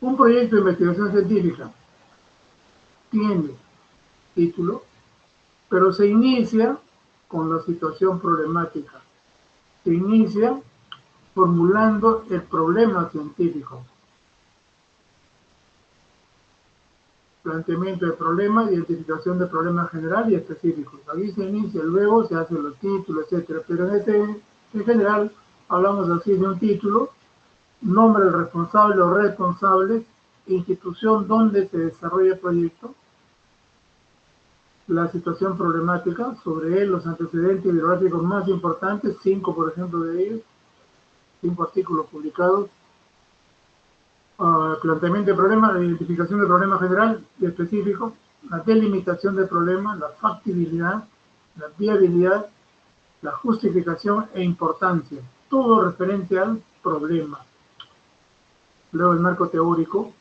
Un proyecto de investigación científica tiene título, pero se inicia con la situación problemática. Se inicia formulando el problema científico. Planteamiento de problemas, identificación de problemas general y específicos. Aquí se inicia, luego se hacen los títulos, etcétera. Pero en general hablamos así de un título, nombre del responsable o responsables, institución donde se desarrolla el proyecto, la situación problemática, sobre él los antecedentes bibliográficos más importantes, 5 por ejemplo de ellos, 5 artículos publicados, planteamiento de problemas, la identificación del problema general y específico, la delimitación del problema, la factibilidad, la viabilidad, la justificación e importancia, todo referente al problema. Luego el marco teórico,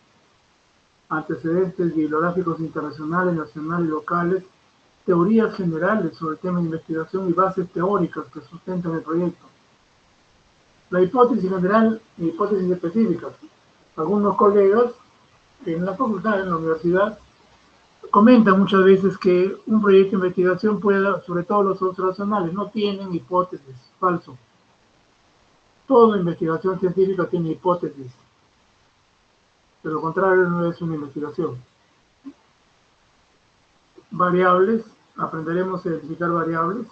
antecedentes bibliográficos internacionales, nacionales y locales, teorías generales sobre el tema de investigación y bases teóricas que sustentan el proyecto. La hipótesis general y hipótesis específicas. Algunos colegas en la facultad, en la universidad, comentan muchas veces que un proyecto de investigación puede, sobre todo los observacionales, no tienen hipótesis. Falso. Toda investigación científica tiene hipótesis. De lo contrario, no es una investigación. Variables, aprenderemos a identificar variables,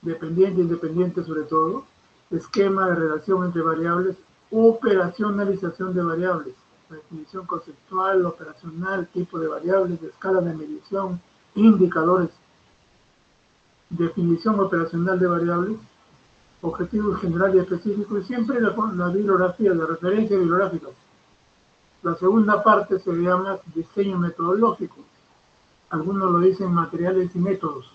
dependiente e independiente sobre todo, esquema de relación entre variables, operacionalización de variables, definición conceptual, operacional, tipo de variables, escala de medición, indicadores, definición operacional de variables, objetivos generales y específicos, y siempre la bibliografía, la referencia bibliográfica. La segunda parte se llama diseño metodológico. Algunos lo dicen materiales y métodos.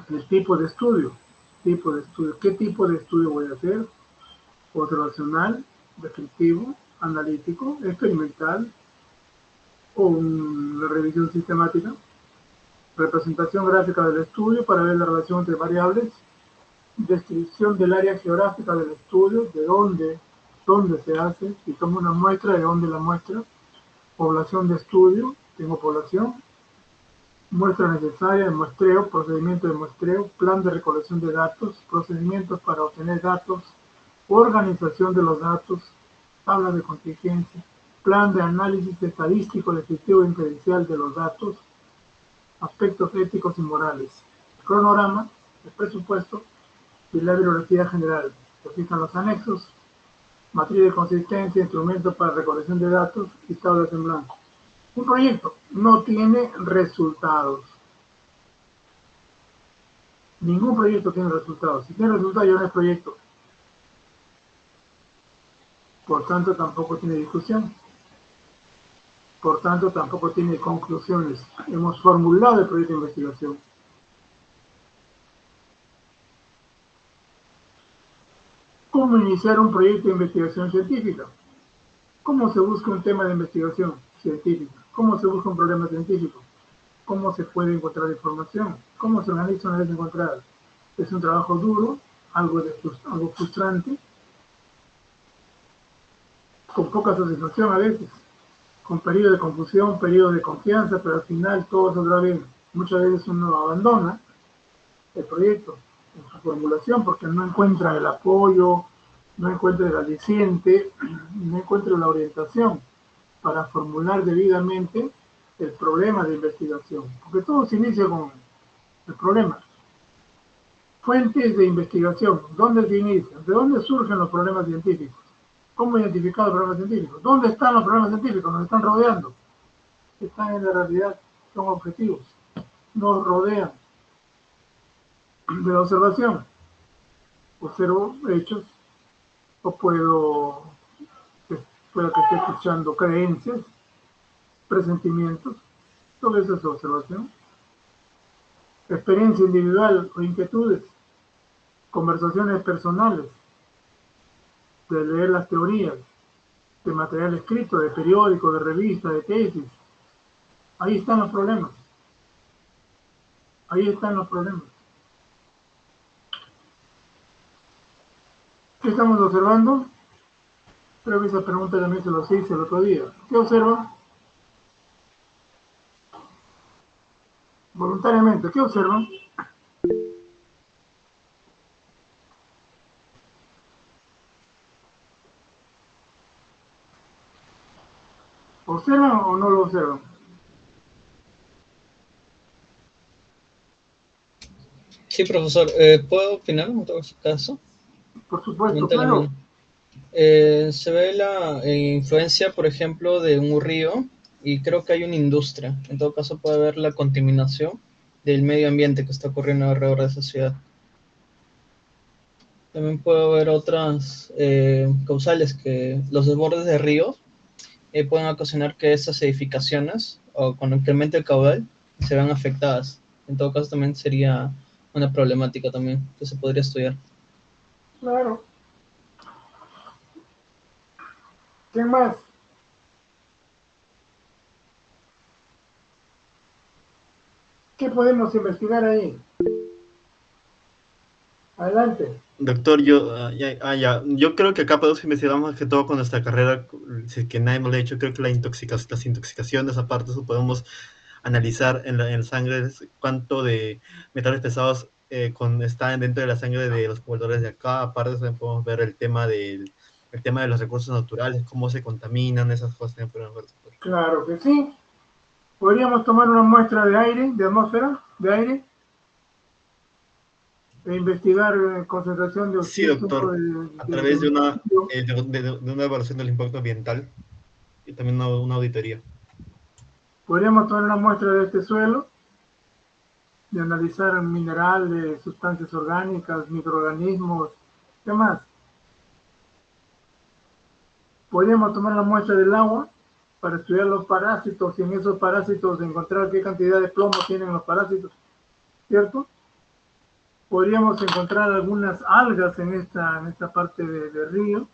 El tipo de estudio. ¿Qué tipo de estudio voy a hacer? Observacional, descriptivo, analítico, experimental o una revisión sistemática. Representación gráfica del estudio para ver la relación entre variables. Descripción del área geográfica del estudio, de dónde se hace, si tomo una muestra, de dónde la muestra. Población de estudio, tengo población. Muestra necesaria de muestreo, procedimiento de muestreo, plan de recolección de datos, procedimientos para obtener datos, organización de los datos, tabla de contingencia, plan de análisis estadístico, descriptivo e inferencial de los datos, aspectos éticos y morales, cronograma, el presupuesto y la bibliografía general. Se fijan los anexos, matriz de consistencia, instrumentos para recolección de datos y tablas en blanco. Un proyecto no tiene resultados. Ningún proyecto tiene resultados. Si tiene resultados ya no es proyecto. Por tanto, tampoco tiene discusión. Por tanto, tampoco tiene conclusiones. Hemos formulado el proyecto de investigación. ¿Cómo iniciar un proyecto de investigación científica? ¿Cómo se busca un tema de investigación científica? ¿Cómo se busca un problema científico? ¿Cómo se puede encontrar información? ¿Cómo se organiza una vez encontrada? Es un trabajo duro, algo frustrante, con poca satisfacción a veces, con periodo de confusión, periodo de confianza, pero al final todo saldrá bien. Muchas veces uno abandona el proyecto en su formulación porque no encuentra el apoyo, no encuentra el aliciente, no encuentra la orientación para formular debidamente el problema de investigación. Porque todo se inicia con el problema. Fuentes de investigación. ¿Dónde se inician? ¿De dónde surgen los problemas científicos? ¿Cómo identificar los problemas científicos? ¿Dónde están los problemas científicos? Nos están rodeando. Están en la realidad, son objetivos. Nos rodean. De la observación. Observo hechos o pueda que esté escuchando creencias, presentimientos, todo eso es observación. Experiencia individual o inquietudes, conversaciones personales, de leer las teorías, de material escrito, de periódico, de revista, de tesis. Ahí están los problemas. Ahí están los problemas. ¿Qué estamos observando? Creo que esa pregunta también se los hice el otro día. ¿Qué observan? Voluntariamente, ¿qué observan? ¿Observan o no lo observan? Sí, profesor, ¿puedo opinar en todo caso? Por supuesto, Levante la claro. mano. Se ve la influencia, por ejemplo, de un río y creo que hay una industria. En todo caso puede haber la contaminación del medio ambiente que está ocurriendo alrededor de esa ciudad. También puede haber otras causales que los desbordes de ríos pueden ocasionar que estas edificaciones o con el incremento del caudal se vean afectadas. En todo caso también sería una problemática también que se podría estudiar. Claro. ¿Quién más? ¿Qué podemos investigar ahí? Adelante. Doctor, yo creo que acá podemos investigar más que todo con nuestra carrera, si es que nadie hemos hecho, creo que las intoxicaciones, aparte de eso, podemos analizar en la sangre cuánto de metales pesados están dentro de la sangre de los pobladores de acá, aparte también podemos ver el tema de los recursos naturales, cómo se contaminan, esas cosas también podemos ver, doctor. Claro que sí. Podríamos tomar una muestra de aire, de atmósfera, de aire, e investigar concentración de Sí, oxígeno, doctor, a de través mercurio. de una evaluación del impacto ambiental y también una auditoría. Podríamos tomar una muestra de este suelo, de analizar minerales, sustancias orgánicas, microorganismos, ¿qué más? Podríamos tomar la muestra del agua para estudiar los parásitos y en esos parásitos encontrar qué cantidad de plomo tienen los parásitos, ¿cierto? Podríamos encontrar algunas algas en esta parte de río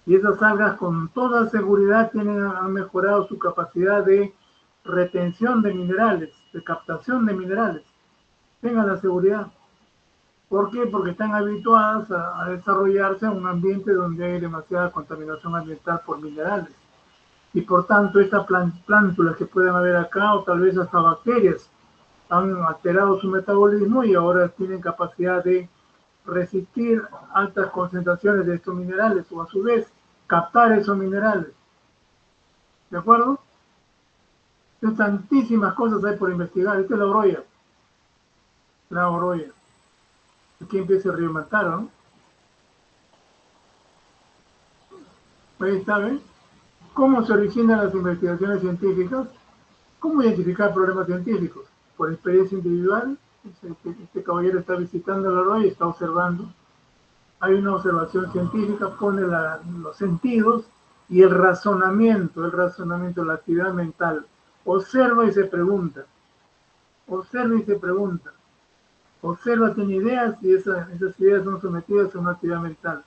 y esas algas con toda seguridad han mejorado su capacidad de retención de minerales, de captación de minerales. Tengan la seguridad. ¿Por qué? Porque están habituadas a desarrollarse en un ambiente donde hay demasiada contaminación ambiental por minerales. Y por tanto, estas plántulas que pueden haber acá, o tal vez hasta bacterias, han alterado su metabolismo y ahora tienen capacidad de resistir altas concentraciones de estos minerales o a su vez captar esos minerales. ¿De acuerdo? Entonces, tantísimas cosas hay por investigar. Esta es la Oroya. La Oroya. Aquí empieza el río Mantaro, ¿no? Ahí está, ¿ven? ¿Cómo se originan las investigaciones científicas? ¿Cómo identificar problemas científicos? Por experiencia individual. Este caballero está visitando la Oroya y está observando. Hay una observación científica, pone los sentidos y el razonamiento, la actividad mental. Observa y se pregunta. Observa y se pregunta. Observa, tiene ideas y esas ideas son sometidas a una actividad mental.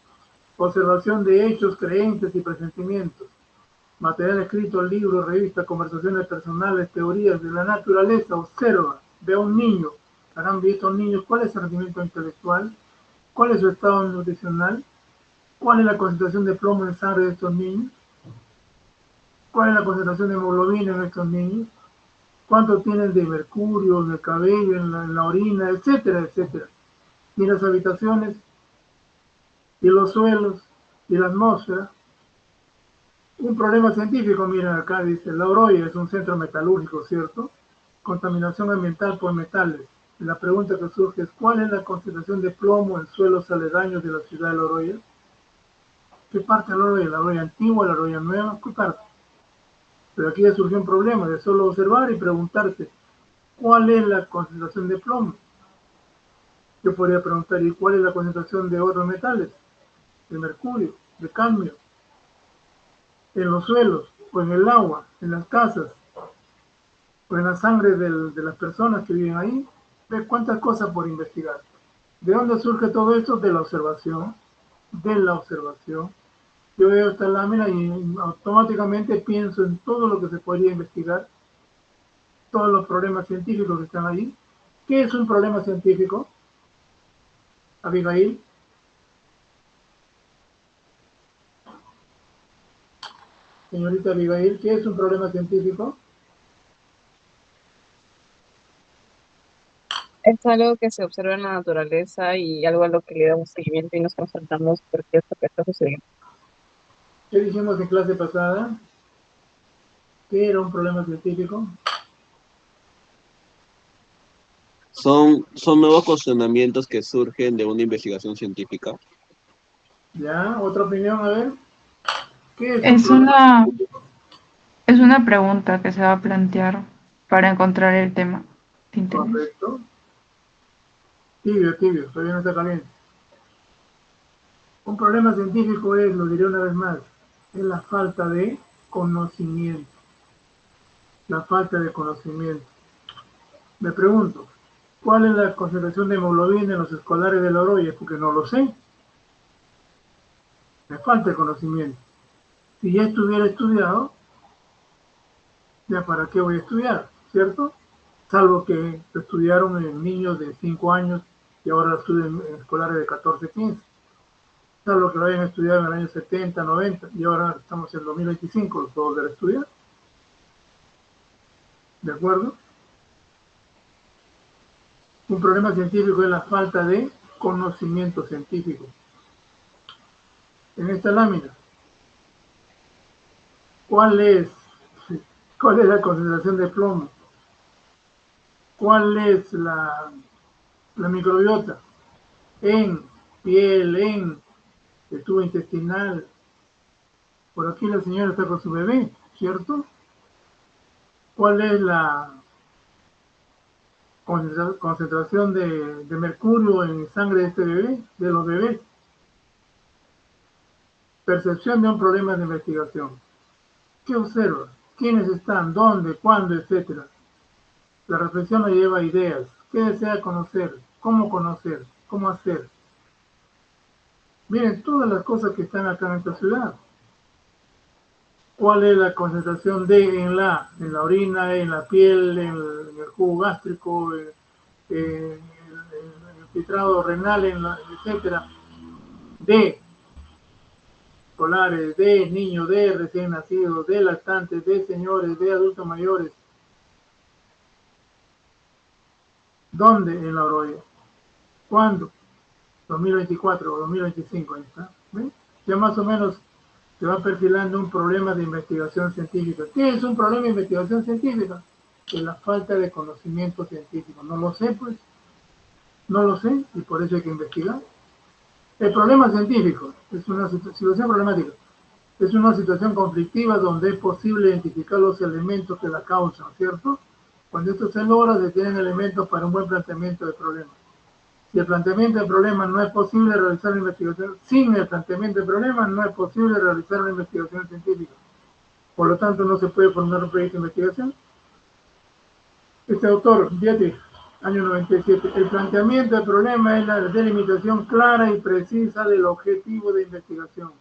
Observación de hechos, creencias y presentimientos. Material escrito, libros, revistas, conversaciones personales, teorías de la naturaleza. Observa, ve a un niño. Habrán visto a un niño cuál es el rendimiento intelectual, cuál es su estado nutricional, cuál es la concentración de plomo en sangre de estos niños, cuál es la concentración de hemoglobina en estos niños, cuánto tienen de mercurio en el cabello, en la orina, etcétera, etcétera. Y las habitaciones, y los suelos, y la atmósfera. Un problema científico, miren acá, dice, la Oroya es un centro metalúrgico, ¿cierto? Contaminación ambiental por metales. Y la pregunta que surge es, ¿cuál es la concentración de plomo en suelos aledaños de la ciudad de La Oroya? ¿Qué parte de La Oroya? ¿La Oroya antigua, la Oroya nueva? ¿Qué parte? Pero aquí ya surgió un problema de solo observar y preguntarse, ¿cuál es la concentración de plomo? Yo podría preguntar, ¿y cuál es la concentración de otros metales? De mercurio, de cadmio, en los suelos, o en el agua, en las casas, o en la sangre de las personas que viven ahí. ¿Ve cuántas cosas por investigar? ¿De dónde surge todo esto? De la observación, de la observación. Yo veo esta lámina y automáticamente pienso en todo lo que se podría investigar, todos los problemas científicos que están ahí. ¿Qué es un problema científico, Abigail? Señorita Abigail, ¿qué es un problema científico? Es algo que se observa en la naturaleza y algo a lo que le damos seguimiento y nos consultamos por qué esto que está sucediendo. ¿Qué dijimos en clase pasada? ¿Qué era un problema científico? Son nuevos cuestionamientos que surgen de una investigación científica. ¿Ya? ¿Otra opinión? A ver. ¿Qué es un Es problema una, científico? es una pregunta que se va a plantear para encontrar el tema de interés. Correcto. Tibio, tibio, todavía no está caliente. Un problema científico es, lo diré una vez más, es la falta de conocimiento. La falta de conocimiento. Me pregunto, ¿cuál es la concentración de hemoglobina en los escolares de la Oroya? Porque no lo sé. Me falta el conocimiento. Si ya estuviera estudiado, ya para qué voy a estudiar, ¿cierto? Salvo que estudiaron en niños de 5 años y ahora estudian en escolares de 14, 15. Salvo que lo hayan estudiado en el año 70, 90 y ahora estamos en 2025, los puedo volver a estudiar. ¿De acuerdo? Un problema científico es la falta de conocimiento científico. En esta lámina, ¿cuál es, cuál es la concentración de plomo? ¿Cuál es la microbiota en piel, en el tubo intestinal? Por aquí la señora está con su bebé, ¿cierto? ¿Cuál es la concentración de mercurio en sangre de este bebé, de los bebés? Percepción de un problema de investigación. ¿Qué observa? ¿Quiénes están? ¿Dónde? ¿Cuándo? Etcétera. La reflexión nos lleva a ideas. ¿Qué desea conocer? Conocer? ¿Cómo hacer? Miren todas las cosas que están acá en esta ciudad. ¿Cuál es la concentración de en la orina, en la piel, en el jugo gástrico, en el filtrado renal, etcétera? De escolares, de niños, de recién nacidos, de lactantes, de señores, de adultos mayores. ¿Dónde? En la Oroya. ¿Cuándo? 2024 o 2025, ahí está. ¿Ven? Ya más o menos se va perfilando un problema de investigación científica. ¿Qué es un problema de investigación científica? Es la falta de conocimiento científico. No lo sé, pues. No lo sé y por eso hay que investigar. El problema científico es una situación problemática. Es una situación conflictiva donde es posible identificar los elementos que la causan, ¿cierto? Cuando esto se logra, se tienen elementos para un buen planteamiento de problemas. Si el planteamiento del problema no es posible realizar una investigación, sin el planteamiento del problema no es posible realizar una investigación científica. Por lo tanto, no se puede formar un proyecto de investigación. Este autor, Dietrich, año 97, el planteamiento del problema es la delimitación clara y precisa del objetivo de investigación.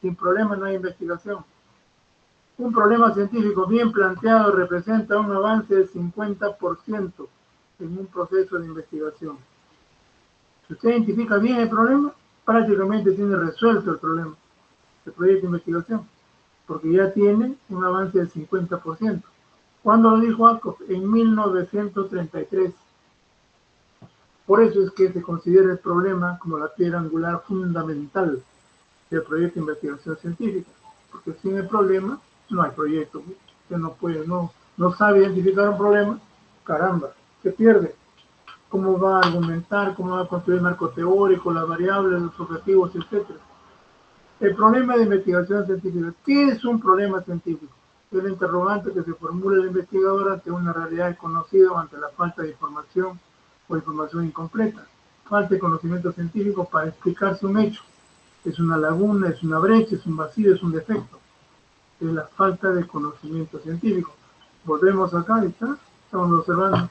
Sin problema no hay investigación. Un problema científico bien planteado representa un avance del 50% en un proceso de investigación. Si usted identifica bien el problema, prácticamente tiene resuelto el problema, el proyecto de investigación, porque ya tiene un avance del 50%. ¿Cuándo lo dijo Ackhoff? En 1933. Por eso es que se considera el problema como la piedra angular fundamental del proyecto de investigación científica, porque sin el problema no hay proyecto. Usted no puede, no sabe identificar un problema, caramba, se pierde. ¿Cómo va a argumentar? ¿Cómo va a construir el marco teórico, las variables, los objetivos, etcétera? El problema de investigación científica. ¿Qué es un problema científico? Es la interrogante que se formula el investigador ante una realidad desconocida o ante la falta de información o información incompleta. Falta de conocimiento científico para explicarse un hecho. Es una laguna, es una brecha, es un vacío, es un defecto. Es la falta de conocimiento científico. Volvemos acá, ahí está, estamos observando.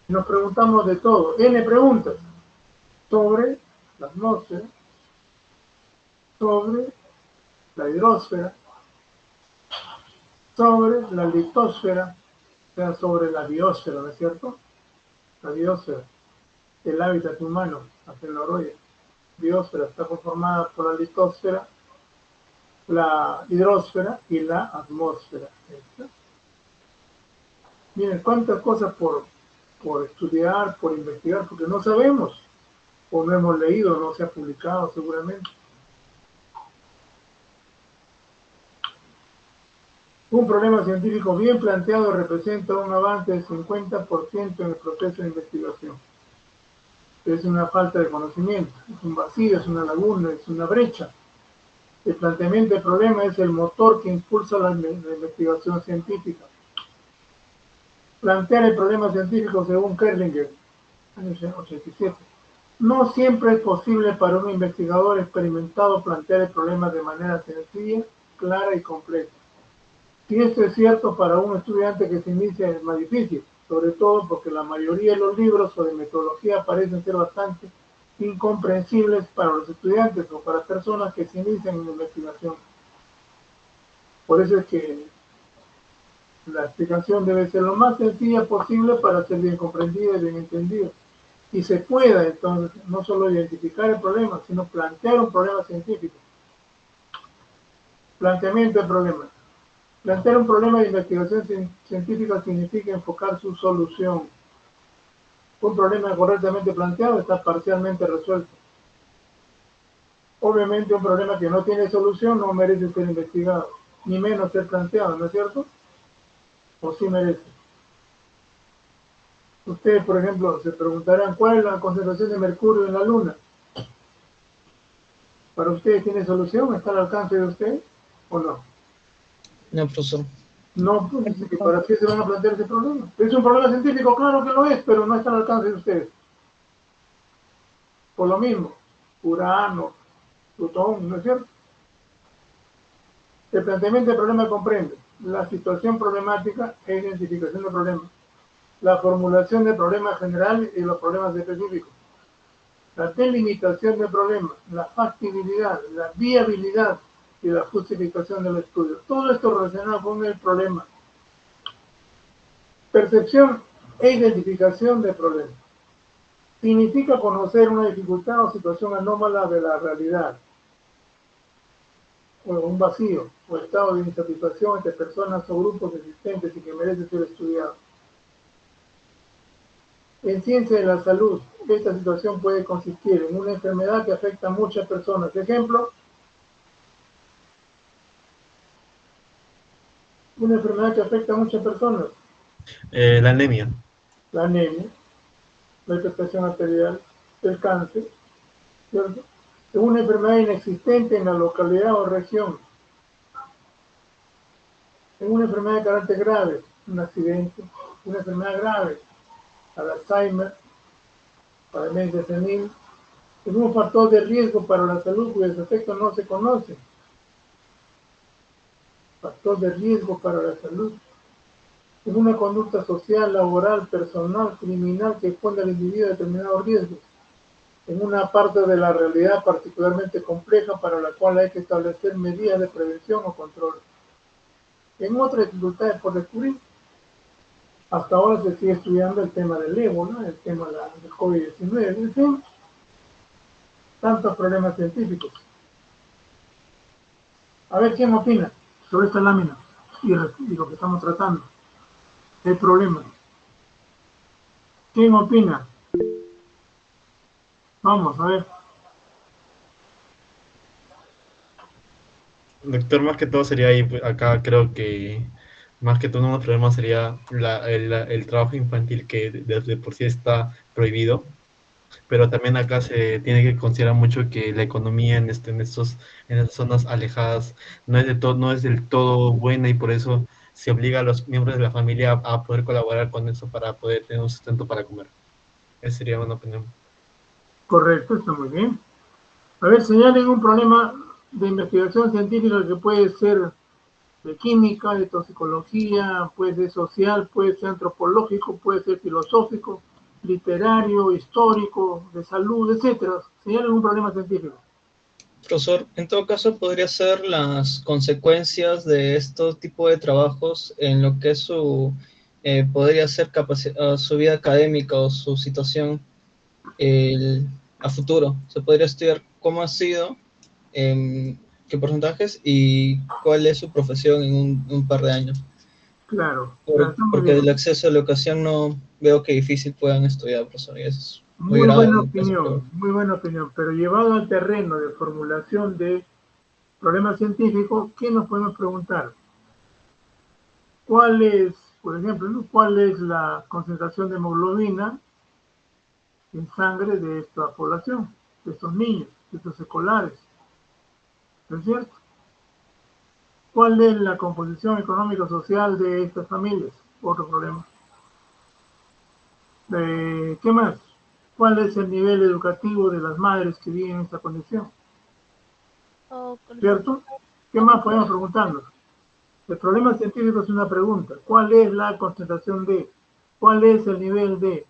Nos preguntamos de todo. N preguntas sobre la atmósfera, sobre la hidrosfera, sobre la litosfera, o sea, sobre la biosfera, ¿no es cierto? La biosfera, el hábitat humano, aquí en la Oroya. Biosfera está conformada por la litosfera, la hidrosfera y la atmósfera. Miren, cuántas cosas por estudiar, por investigar, porque no sabemos, o no hemos leído, no se ha publicado seguramente. Un problema científico bien planteado representa un avance del 50% en el proceso de investigación. Es una falta de conocimiento, es un vacío, es una laguna, es una brecha. El planteamiento del problema es el motor que impulsa la investigación científica. Plantear el problema científico según Kerlinger, año 87. No siempre es posible para un investigador experimentado plantear el problema de manera sencilla, clara y completa. Y esto es cierto para un estudiante que se inicia es más difícil, sobre todo porque la mayoría de los libros sobre metodología parecen ser bastante incomprensibles para los estudiantes o para personas que se inician en la investigación. Por eso es que la explicación debe ser lo más sencilla posible para ser bien comprendida y bien entendida. Y se pueda entonces no solo identificar el problema, sino plantear un problema científico. Planteamiento del problema. Plantear un problema de investigación científica significa enfocar su solución. Un problema correctamente planteado está parcialmente resuelto. Obviamente un problema que no tiene solución no merece ser investigado, ni menos ser planteado, ¿no es cierto? ¿O sí merece? Ustedes, por ejemplo, se preguntarán cuál es la concentración de mercurio en la Luna. ¿Para ustedes tiene solución? ¿Está al alcance de ustedes o no? No, profesor. No, pues, ¿para qué se van a plantear ese problema? ¿Es un problema científico? Claro que lo es, pero no está al alcance de ustedes. Por lo mismo, Urano, Plutón, ¿no es cierto? El planteamiento del problema comprende la situación problemática e identificación del problema, la formulación del problema general y los problemas específicos, la delimitación del problema, la factibilidad, la viabilidad y la justificación del estudio. Todo esto relacionado con el problema. Percepción e identificación del problema. Significa conocer una dificultad o situación anómala de la realidad, o un vacío, o estado de insatisfacción entre personas o grupos existentes y que merece ser estudiado. En ciencia de la salud, esta situación puede consistir en una enfermedad que afecta a muchas personas. Ejemplo, una enfermedad que afecta a muchas personas. La anemia. La anemia, la hipertensión arterial, el cáncer, ¿cierto? Es una enfermedad inexistente en la localidad o región. Es una enfermedad de carácter grave, un accidente, una enfermedad grave, Alzheimer, para demencia senil, es un factor de riesgo para la salud cuyos efectos no se conocen. Factor de riesgo para la salud. Es una conducta social, laboral, personal, criminal que expone al individuo a determinados riesgos, en una parte de la realidad particularmente compleja para la cual hay que establecer medidas de prevención o control. En otras dificultades por descubrir, hasta ahora se sigue estudiando el tema del ébola, el tema del COVID-19, en fin, tantos problemas científicos. A ver, ¿quién opina sobre esta lámina y lo que estamos tratando? El problema. ¿Quién opina? Vamos, a ver. Doctor, más que todo sería ahí, pues, acá creo que más que todo uno de los problemas sería el trabajo infantil que desde por sí está prohibido, pero también acá se tiene que considerar mucho que la economía en esas zonas alejadas no es del todo buena y por eso se obliga a los miembros de la familia a poder colaborar con eso para poder tener un sustento para comer. Esa sería una opinión. Correcto, está muy bien. A ver, señalen un problema de investigación científica que puede ser de química, de toxicología, puede ser social, puede ser antropológico, puede ser filosófico, literario, histórico, de salud, etcétera. Señalen un problema científico. Profesor, en todo caso, podría ser las consecuencias de estos tipos de trabajos en lo que es podría ser su vida académica o su situación a futuro. Se podría estudiar cómo ha sido qué porcentajes y cuál es su profesión en un par de años. Claro, está muy Porque bien. el acceso a la educación no veo que difícil puedan estudiar, profesor, y eso es muy Muy grave buena en el caso peor. opinión, muy buena opinión, pero llevado al terreno de formulación de problemas científicos, ¿qué nos podemos preguntar? ¿Cuál es, por ejemplo, ¿no? cuál es la concentración de hemoglobina en sangre de esta población, de estos niños, de estos escolares? ¿No es cierto? ¿Cuál es la composición económico-social de estas familias? Otro problema. ¿Qué más? ¿Cuál es el nivel educativo de las madres que viven en esta condición? ¿Cierto? ¿Qué más podemos preguntarnos? El problema científico es una pregunta. ¿Cuál es la concentración de? ¿Cuál es el nivel de?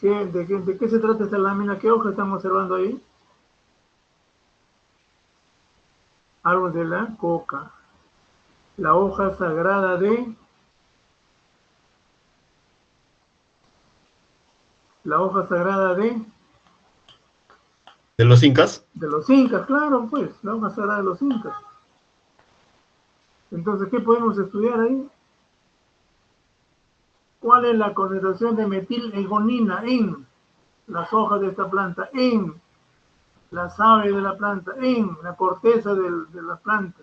¿De qué se trata esta lámina? ¿Qué hoja estamos observando ahí? Árbol de la coca. La hoja sagrada de... La hoja sagrada ¿De los incas? de los incas, claro, pues, la hoja sagrada de los incas. Entonces, ¿qué podemos estudiar ahí? ¿Cuál es la concentración de metilhegonina en las hojas de esta planta, en la savia de la planta, en la corteza de la planta?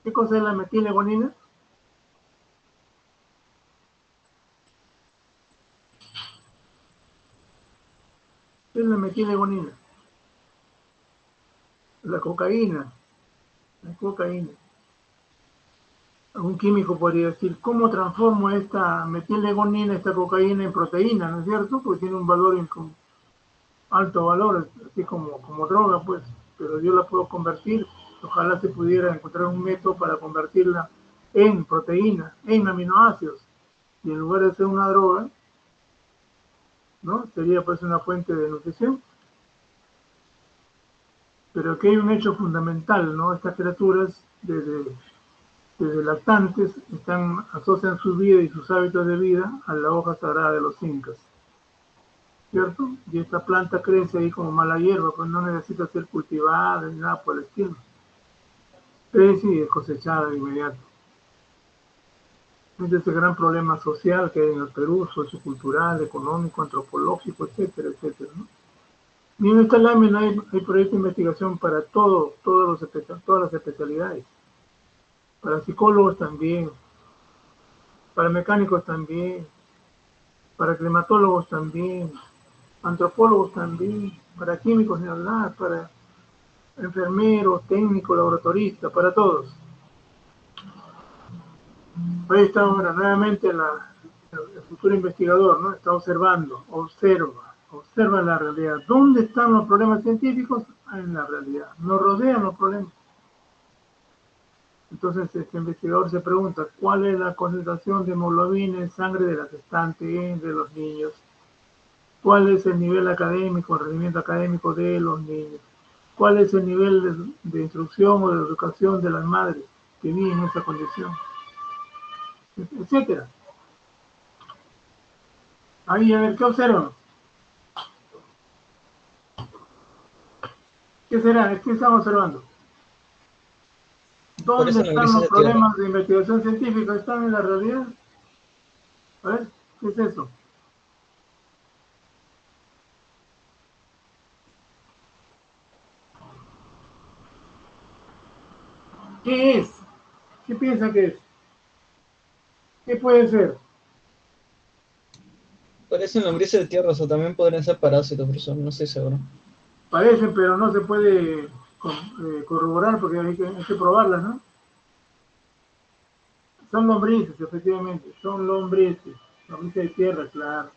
¿Qué cosa es la metilhegonina? ¿Qué es la metilhegonina? La cocaína. La cocaína. Un químico podría decir, ¿cómo transformo esta metilhegonina, esta cocaína en proteína? ¿No es cierto? Porque tiene un valor, alto valor, así como droga, pues. Pero yo la puedo convertir. Ojalá se pudiera encontrar un método para convertirla en proteína, en aminoácidos. Y en lugar de ser una droga, ¿no? Sería pues una fuente de nutrición. Pero aquí hay un hecho fundamental, ¿no? Estas criaturas, desde lactantes, asocian su vida y sus hábitos de vida a la hoja sagrada de los incas, ¿cierto? Y esta planta crece ahí como mala hierba, pues no necesita ser cultivada ni nada por el estilo. Crece y es cosechada de inmediato. Es ese gran problema social que hay en el Perú, sociocultural, económico, antropológico, etcétera, etcétera, ¿no? Y en esta lámina hay proyectos de investigación para todas las especialidades. Para psicólogos también, para mecánicos también, para climatólogos también, antropólogos también, para químicos ni hablar, para enfermeros, técnicos, laboratoristas, para todos. Ahí está ahora nuevamente el futuro investigador, ¿no? Está observando, observa la realidad. ¿Dónde están los problemas científicos? En la realidad. Nos rodean los problemas. Entonces este investigador se pregunta, ¿cuál es la concentración de hemoglobina en sangre de las gestantes, de los niños? ¿Cuál es el nivel académico, el rendimiento académico de los niños? ¿Cuál es el nivel de instrucción o de educación de las madres que viven en esa condición? Etcétera. Ahí, a ver, ¿qué observan? ¿Qué será? ¿Qué estamos observando? Por ¿Dónde eso no están grises los de tierra. problemas de investigación científica? ¿Están en la realidad? A ver, ¿qué es eso? ¿Qué es? ¿Qué piensa que es? ¿Qué puede ser? Parecen lombrices de tierra, o también podrían ser parásitos, profesor, no estoy seguro. Parecen, pero no se puede corroborar porque hay que probarlas, ¿no? Son lombrices, efectivamente, son lombrices de tierra, claro.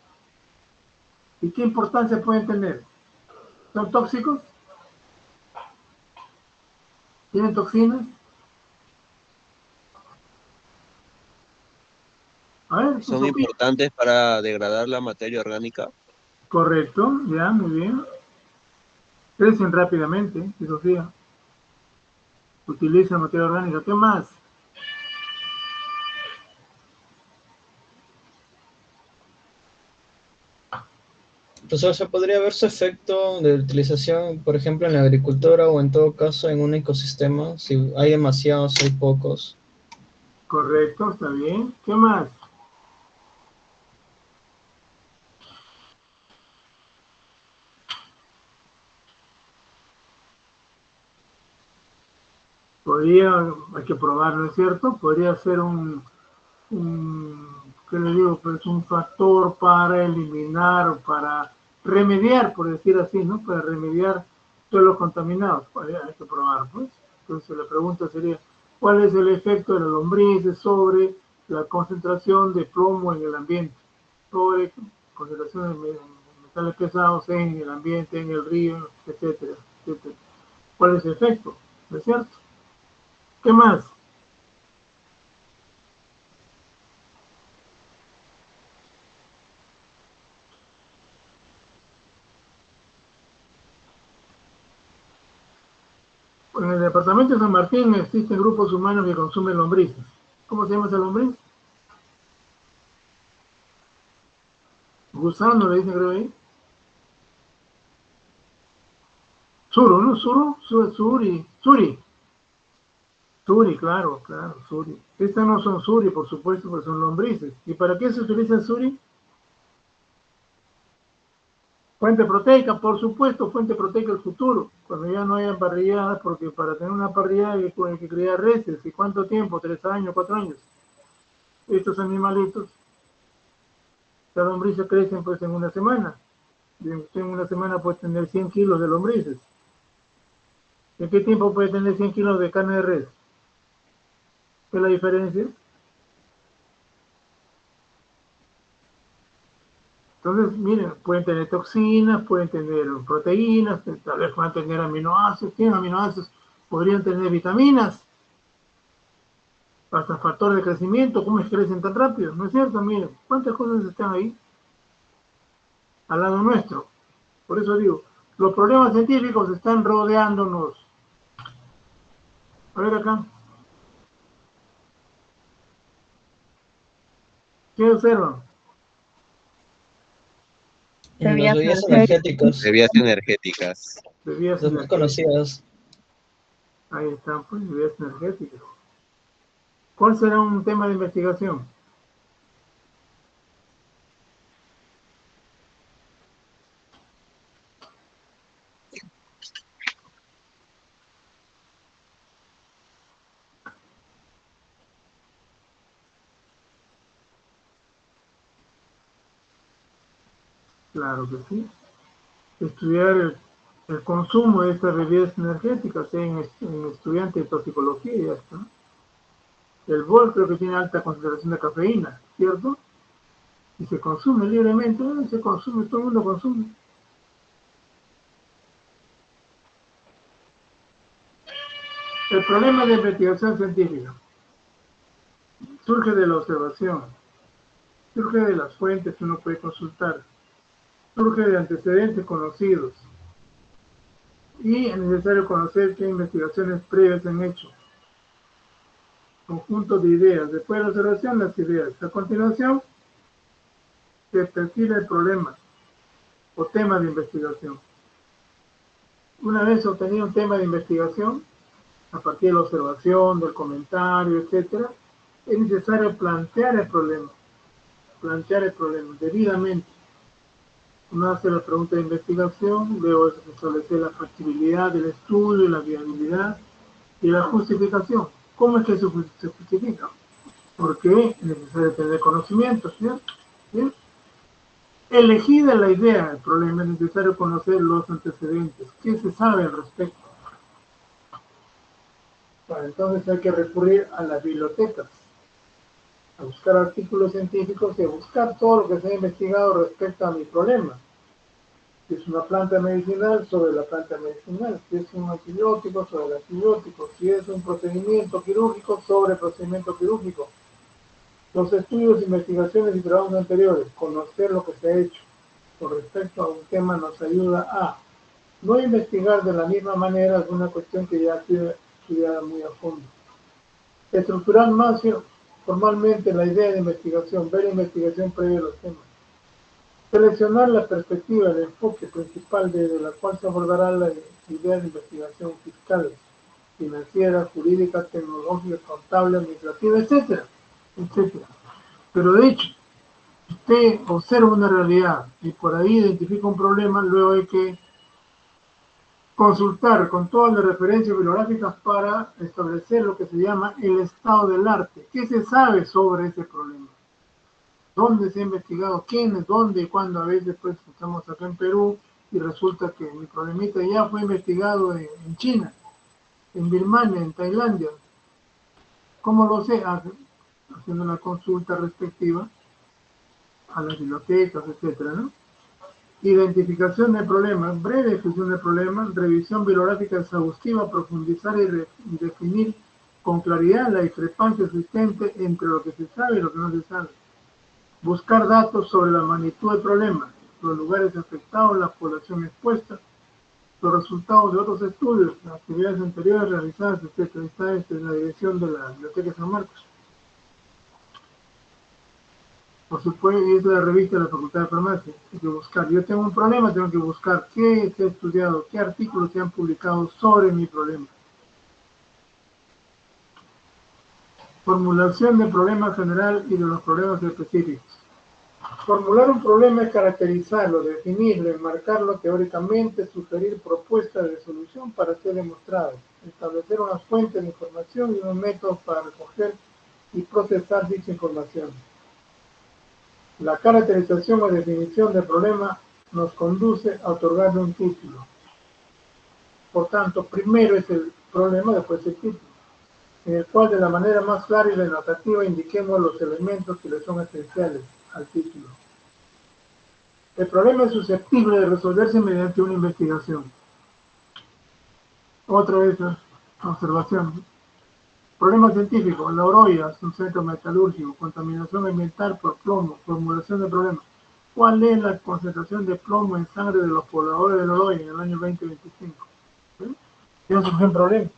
¿Y qué importancia pueden tener? ¿Son tóxicos? ¿Tienen toxinas? A ver, sus Son opiniones. importantes para degradar la materia orgánica. Correcto, ya, muy bien. Crecen rápidamente, Sofía. Utilizan materia orgánica. ¿Qué más? Profesor, ¿se podría ver su efecto de utilización, por ejemplo, en la agricultura o en todo caso en un ecosistema? Si hay demasiados, hay pocos. Correcto, está bien. ¿Qué más? Hay que probarlo, ¿no es cierto? Podría ser ¿qué le digo? Pues un factor para eliminar o para remediar, por decir así, ¿no? Para remediar suelos contaminados. Pues hay que probar, pues. Entonces la pregunta sería, ¿cuál es el efecto de las lombrices sobre la concentración de plomo en el ambiente? Sobre concentración de metales pesados en el ambiente, en el río, etcétera, etcétera. ¿Cuál es el efecto? ¿No es cierto? ¿Qué más? En el departamento de San Martín existen grupos humanos que consumen lombrices. ¿Cómo se llama esa lombriz? Gusano, le dicen, creo ahí. Suro, ¿no? Suri. Suri, claro, claro, suri. Estas no son suri, por supuesto, porque son lombrices. ¿Y para qué se utiliza el suri? Fuente proteica, por supuesto, fuente proteica del futuro. Cuando ya no haya parrilladas, porque para tener una parrillada hay que criar reses. ¿Y cuánto tiempo? 3 años, 4 años. Estos animalitos, las lombrices crecen pues en una semana. Y usted en una semana puede tener 100 kilos de lombrices. ¿En qué tiempo puede tener 100 kilos de carne de res? ¿Qué es la diferencia? Entonces, miren, pueden tener toxinas, pueden tener proteínas, tal vez puedan tener aminoácidos, tienen aminoácidos, podrían tener vitaminas, hasta factores de crecimiento. ¿Cómo es que crecen tan rápido? ¿No es cierto? Miren, ¿cuántas cosas están ahí al lado nuestro? Por eso digo, los problemas científicos están rodeándonos. A ver acá. ¿Qué observan? Las Bebidas bebidas energéticas. energéticas, Bebidas energéticas. Bebidas las más energéticas. conocidas. Ahí están, pues, bebidas energéticas. ¿Cuál será un tema de investigación? Claro que sí. Estudiar el consumo de estas bebidas energéticas en estudiantes de toxicología y ya está. El bol creo que tiene alta concentración de cafeína, ¿cierto? Y se consume libremente, se consume, todo el mundo consume. El problema de investigación científica surge de la observación, surge de las fuentes que uno puede consultar, surge de antecedentes conocidos y es necesario conocer qué investigaciones previas se han hecho, conjuntos de ideas, después de la observación las ideas. A continuación se perfila el problema o tema de investigación. Una vez obtenido un tema de investigación, a partir de la observación, del comentario, etcétera, es necesario plantear el problema debidamente. Uno hace la pregunta de investigación, luego establecer la factibilidad del estudio, la viabilidad y la justificación. ¿Cómo es que se justifica? Porque es necesario tener conocimientos, ¿cierto? ¿Sí? Elegida la idea del problema, es necesario conocer los antecedentes. ¿Qué se sabe al respecto? Bueno, entonces hay que recurrir a las bibliotecas, a buscar artículos científicos y a buscar todo lo que se ha investigado respecto a mi problema. Si es una planta medicinal, sobre la planta medicinal. Si es un antibiótico, sobre el antibiótico. Si es un procedimiento quirúrgico, sobre el procedimiento quirúrgico. Los estudios, investigaciones y trabajos anteriores, conocer lo que se ha hecho con respecto a un tema nos ayuda a no investigar de la misma manera alguna cuestión que ya ha sido estudiada muy a fondo. Estructurar más formalmente la idea de investigación, ver la investigación previa a los temas. Seleccionar la perspectiva de enfoque principal desde la cual se abordará la idea de investigación fiscal, financiera, jurídica, tecnológica, contable, administrativa, etcétera, etcétera. Pero de hecho, usted observa una realidad y por ahí identifica un problema, luego hay que consultar con todas las referencias bibliográficas para establecer lo que se llama el estado del arte. ¿Qué se sabe sobre ese problema? ¿Dónde se ha investigado? ¿Quiénes? ¿Dónde? ¿Y cuándo? A veces pues estamos acá en Perú y resulta que mi problemita ya fue investigado en China, en Birmania, en Tailandia. ¿Cómo lo sé? Haciendo una consulta respectiva a las bibliotecas, etcétera, ¿no? Identificación del problema, breve descripción del problema, revisión bibliográfica exhaustiva, profundizar y definir con claridad la discrepancia existente entre lo que se sabe y lo que no se sabe. Buscar datos sobre la magnitud del problema, los lugares afectados, la población expuesta, los resultados de otros estudios, las actividades anteriores realizadas, etc. Esta es la dirección de la Biblioteca San Marcos. Por supuesto, y es la revista de la Facultad de Farmacia. Hay que buscar. Yo tengo un problema, tengo que buscar qué se ha estudiado, qué artículos se han publicado sobre mi problema. Formulación del problema general y de los problemas específicos. Formular un problema es caracterizarlo, definirlo, enmarcarlo teóricamente, sugerir propuestas de solución para ser demostrado, establecer una fuente de información y un método para recoger y procesar dicha información. La caracterización o definición del problema nos conduce a otorgarle un título. Por tanto, primero es el problema, después el título, en el cual de la manera más clara y denotativa indiquemos los elementos que le son esenciales al título. El problema es susceptible de resolverse mediante una investigación. Otra vez, observación. Problema científico, la Oroya es un centro metalúrgico, contaminación ambiental por plomo, formulación de problema. ¿Cuál es la concentración de plomo en sangre de los pobladores de la Oroya en el año 2025? ¿Sí? Yo surgió un problema.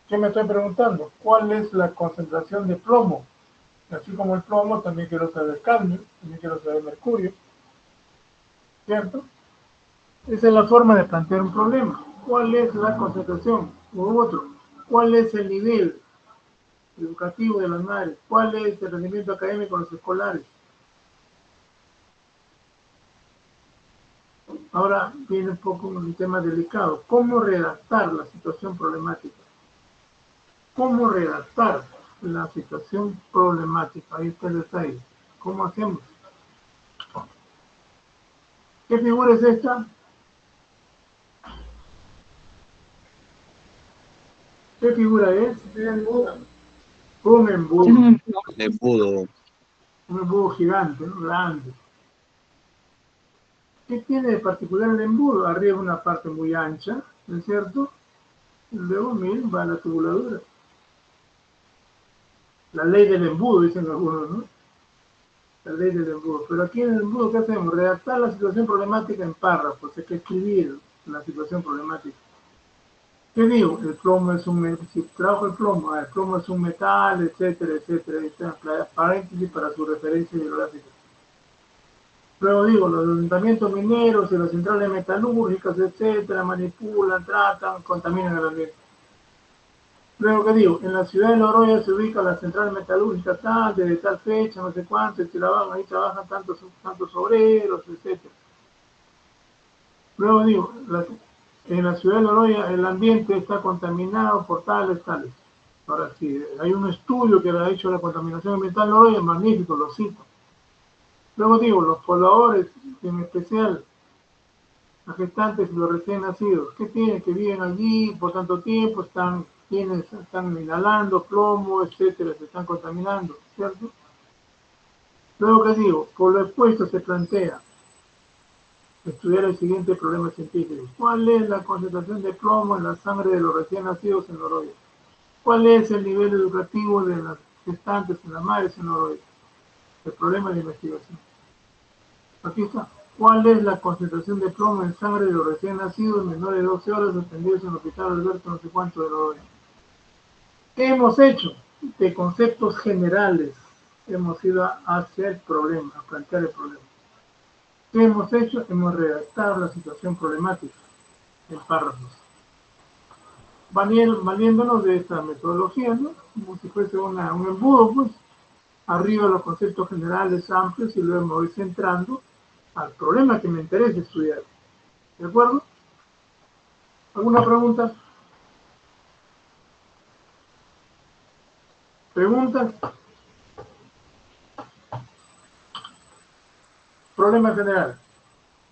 ¿Qué me estoy preguntando? ¿Cuál es la concentración de plomo? Así como el plomo, también quiero saber cadmio, también quiero saber mercurio, ¿cierto? Esa es la forma de plantear un problema. ¿Cuál es la concentración? U otro. ¿Cuál es el nivel educativo de las madres? ¿Cuál es el rendimiento académico de los escolares? Ahora viene un poco un tema delicado. ¿Cómo redactar la situación problemática? ¿Cómo redactar la situación problemática? Ahí está el detalle. ¿Cómo hacemos? ¿Qué figura es esta? ¿Qué figura es? Un embudo. Embudo. Un embudo gigante, ¿no? Grande. ¿Qué tiene de particular el embudo? Arriba una parte muy ancha, ¿no es cierto? Y luego, miren, va la tubuladura. La ley del embudo, dicen algunos, ¿no? La ley del embudo. Pero aquí en el embudo, ¿qué hacemos? Redactar la situación problemática en párrafos. Hay que escribir la situación problemática. ¿Qué digo? El plomo es un... Si trabajo el plomo es un metal, etcétera, etcétera. Ahí está, paréntesis para su referencia bibliográfica. Luego digo, los asentamientos mineros y las centrales metalúrgicas, etcétera, manipulan, tratan, contaminan el ambiente. Luego, ¿qué digo? En la ciudad de La Oroya se ubica la central metalúrgica tal, desde tal fecha, no sé cuánto, ahí trabajan tantos obreros, etcétera. Luego digo, en la ciudad de La Oroya el ambiente está contaminado por tales. Ahora sí, hay un estudio que ha hecho la contaminación ambiental en La Oroya, magnífico, lo cito. Luego digo, los pobladores, en especial las gestantes y los recién nacidos, ¿qué tienen? Que viven allí por tanto tiempo, están inhalando plomo, etcétera, se están contaminando, ¿cierto? Luego, ¿qué digo? Por lo expuesto se plantea estudiar el siguiente problema científico. ¿Cuál es la concentración de plomo en la sangre de los recién nacidos en Oroya? ¿Cuál es el nivel educativo de las gestantes en las madres en Oroya? El problema de investigación. Aquí está. ¿Cuál es la concentración de plomo en sangre de los recién nacidos menores de 12 horas atendidos en el hospital Alberto no sé cuánto de Oroya? ¿Qué hemos hecho? De conceptos generales hemos ido hacia el problema, a plantear el problema. ¿Qué hemos hecho? Hemos redactado la situación problemática en párrafos, valiéndonos de esta metodología, ¿no? Como si fuese un embudo, pues, arriba los conceptos generales amplios y luego me voy centrando al problema que me interesa estudiar. ¿De acuerdo? ¿Alguna pregunta? ¿Preguntas? Problema general.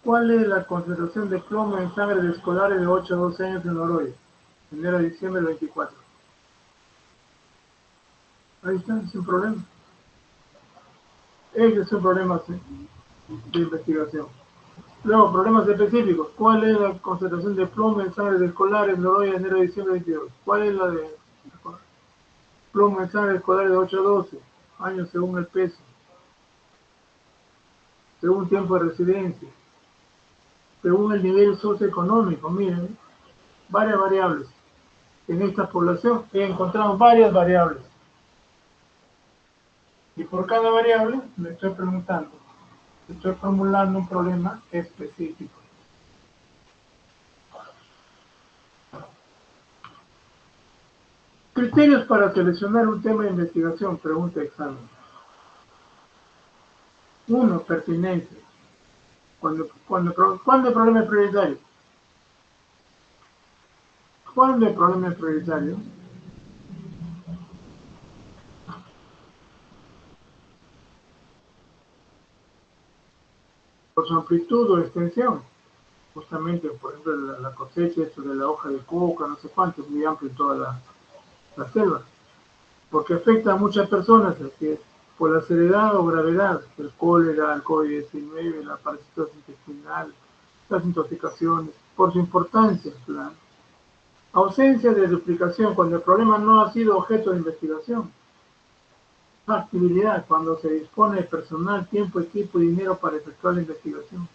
¿Cuál es la concentración de plomo en sangre de escolares de 8 a 12 años en Noroya? Enero a diciembre del 24. Ahí está, es un problema. Ese es un problema de investigación. Luego, problemas específicos. ¿Cuál es la concentración de plomo en sangre de escolares en Noroya, enero a diciembre del 22? ¿Cuál es la de plomo en sangre de escolares de 8 a 12 años según el peso? Según tiempo de residencia, según el nivel socioeconómico, miren, varias variables. En esta población encontramos varias variables. Y por cada variable me estoy preguntando, estoy formulando un problema específico. Criterios para seleccionar un tema de investigación, pregunta de examen. 1. Pertinencia. ¿Cuándo el problema es prioritario? ¿Cuándo el problema es prioritario? Por su amplitud o extensión. Justamente, por ejemplo, la cosecha esto de la hoja de coca, no sé cuánto, es muy amplio en toda la selva. Porque afecta a muchas personas, que por la seriedad o gravedad, el cólera, el COVID-19, la parasitosis intestinal, las intoxicaciones, por su importancia, la ausencia de duplicación, cuando el problema no ha sido objeto de investigación. Factibilidad, cuando se dispone de personal, tiempo, equipo y dinero para efectuar la investigación.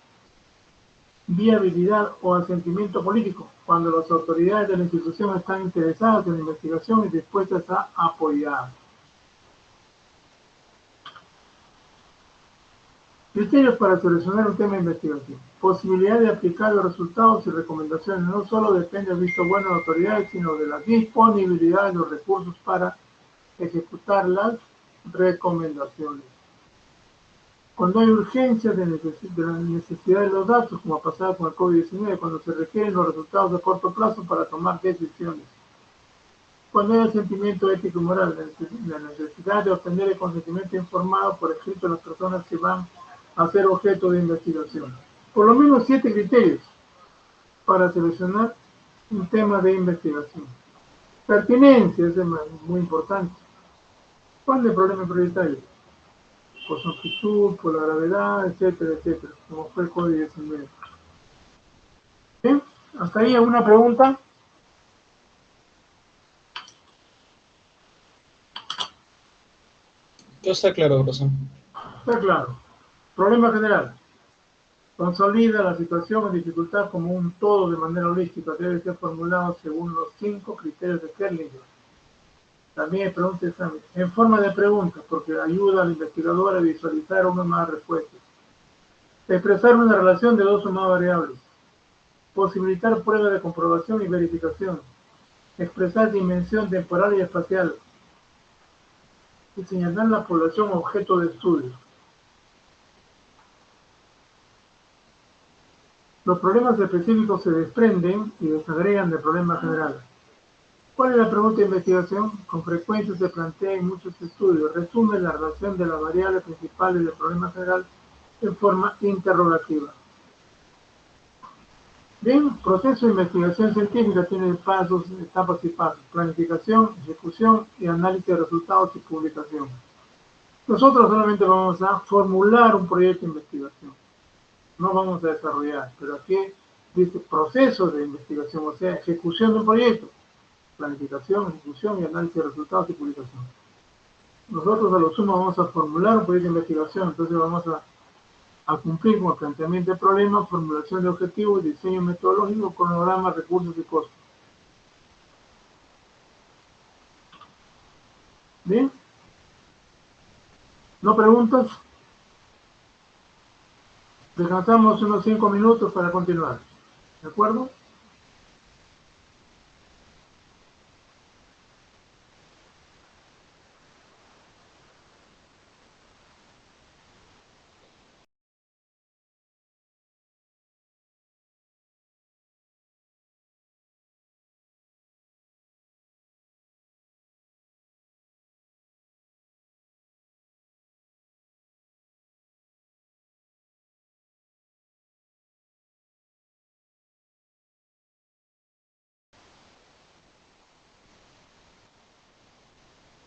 Viabilidad o asentimiento político, cuando las autoridades de la institución están interesadas en la investigación y dispuestas a apoyar. Criterios para seleccionar un tema de investigación. Posibilidad de aplicar los resultados y recomendaciones no solo depende del visto bueno de autoridades, sino de la disponibilidad de los recursos para ejecutar las recomendaciones. Cuando hay urgencia de la necesidad de los datos, como ha pasado con el COVID-19, cuando se requieren los resultados a corto plazo para tomar decisiones. Cuando hay el sentimiento ético y moral, la necesidad de obtener el consentimiento informado por escrito de las personas que van a ser objeto de investigación. Por lo menos 7 criterios para seleccionar un tema de investigación. Pertinencia es muy importante. ¿Cuál es el problema prioritario? Por su amplitud, por la gravedad, etcétera, etcétera, como fue el COVID-19. ¿Bien? ¿Hasta ahí alguna pregunta? Todo está claro, profesor. Está claro. Problema general. Consolida la situación o dificultad como un todo de manera holística. Debe ser formulado según los 5 criterios de Kerlinger. También hay preguntas de examen. En forma de preguntas, porque ayuda al investigador a visualizar una o más respuestas. Expresar una relación de 2 o más variables. Posibilitar pruebas de comprobación y verificación. Expresar dimensión temporal y espacial. Y señalar la población objeto de estudio. Los problemas específicos se desprenden y desagregan del problema general. ¿Cuál es la pregunta de investigación? Con frecuencia se plantea en muchos estudios. Resume la relación de las variables principales del problema general en forma interrogativa. Bien, proceso de investigación científica tiene pasos, etapas y pasos. Planificación, ejecución y análisis de resultados y publicación. Nosotros solamente vamos a formular un proyecto de investigación. No vamos a desarrollar, pero aquí dice proceso de investigación, o sea, ejecución de un proyecto. Planificación, ejecución y análisis de resultados y publicación. Nosotros a lo sumo vamos a formular un proyecto de investigación, entonces vamos a cumplir con el planteamiento de problemas, formulación de objetivos, diseño metodológico, cronograma, recursos y costos. ¿Bien? ¿No preguntas? Descansamos unos 5 minutos para continuar. ¿De acuerdo?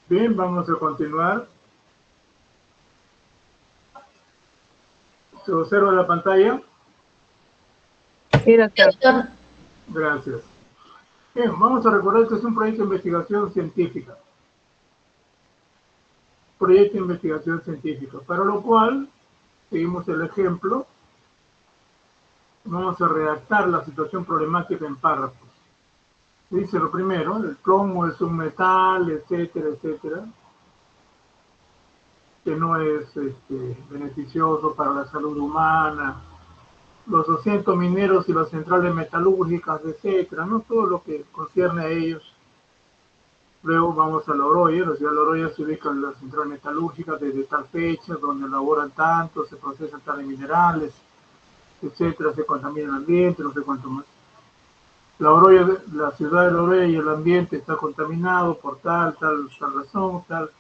Bien, vamos a continuar. ¿Se observa la pantalla? Sí, doctor. Gracias. Bien, vamos a recordar que es un proyecto de investigación científica. Proyecto de investigación científica, para lo cual, seguimos el ejemplo, vamos a redactar la situación problemática en párrafos. Dice lo primero, el plomo es un metal, etcétera, etcétera, que no es beneficioso para la salud humana, los asientos mineros y las centrales metalúrgicas, etcétera, no todo lo que concierne a ellos. Luego vamos a Loroya, la ciudad de Loroya se ubica en la central metalúrgica desde tal fecha, donde elaboran tanto, se procesan tales minerales, etcétera, se contamina el ambiente, no sé cuánto más. La ciudad de Loroya y el ambiente está contaminado por tal razón, tal.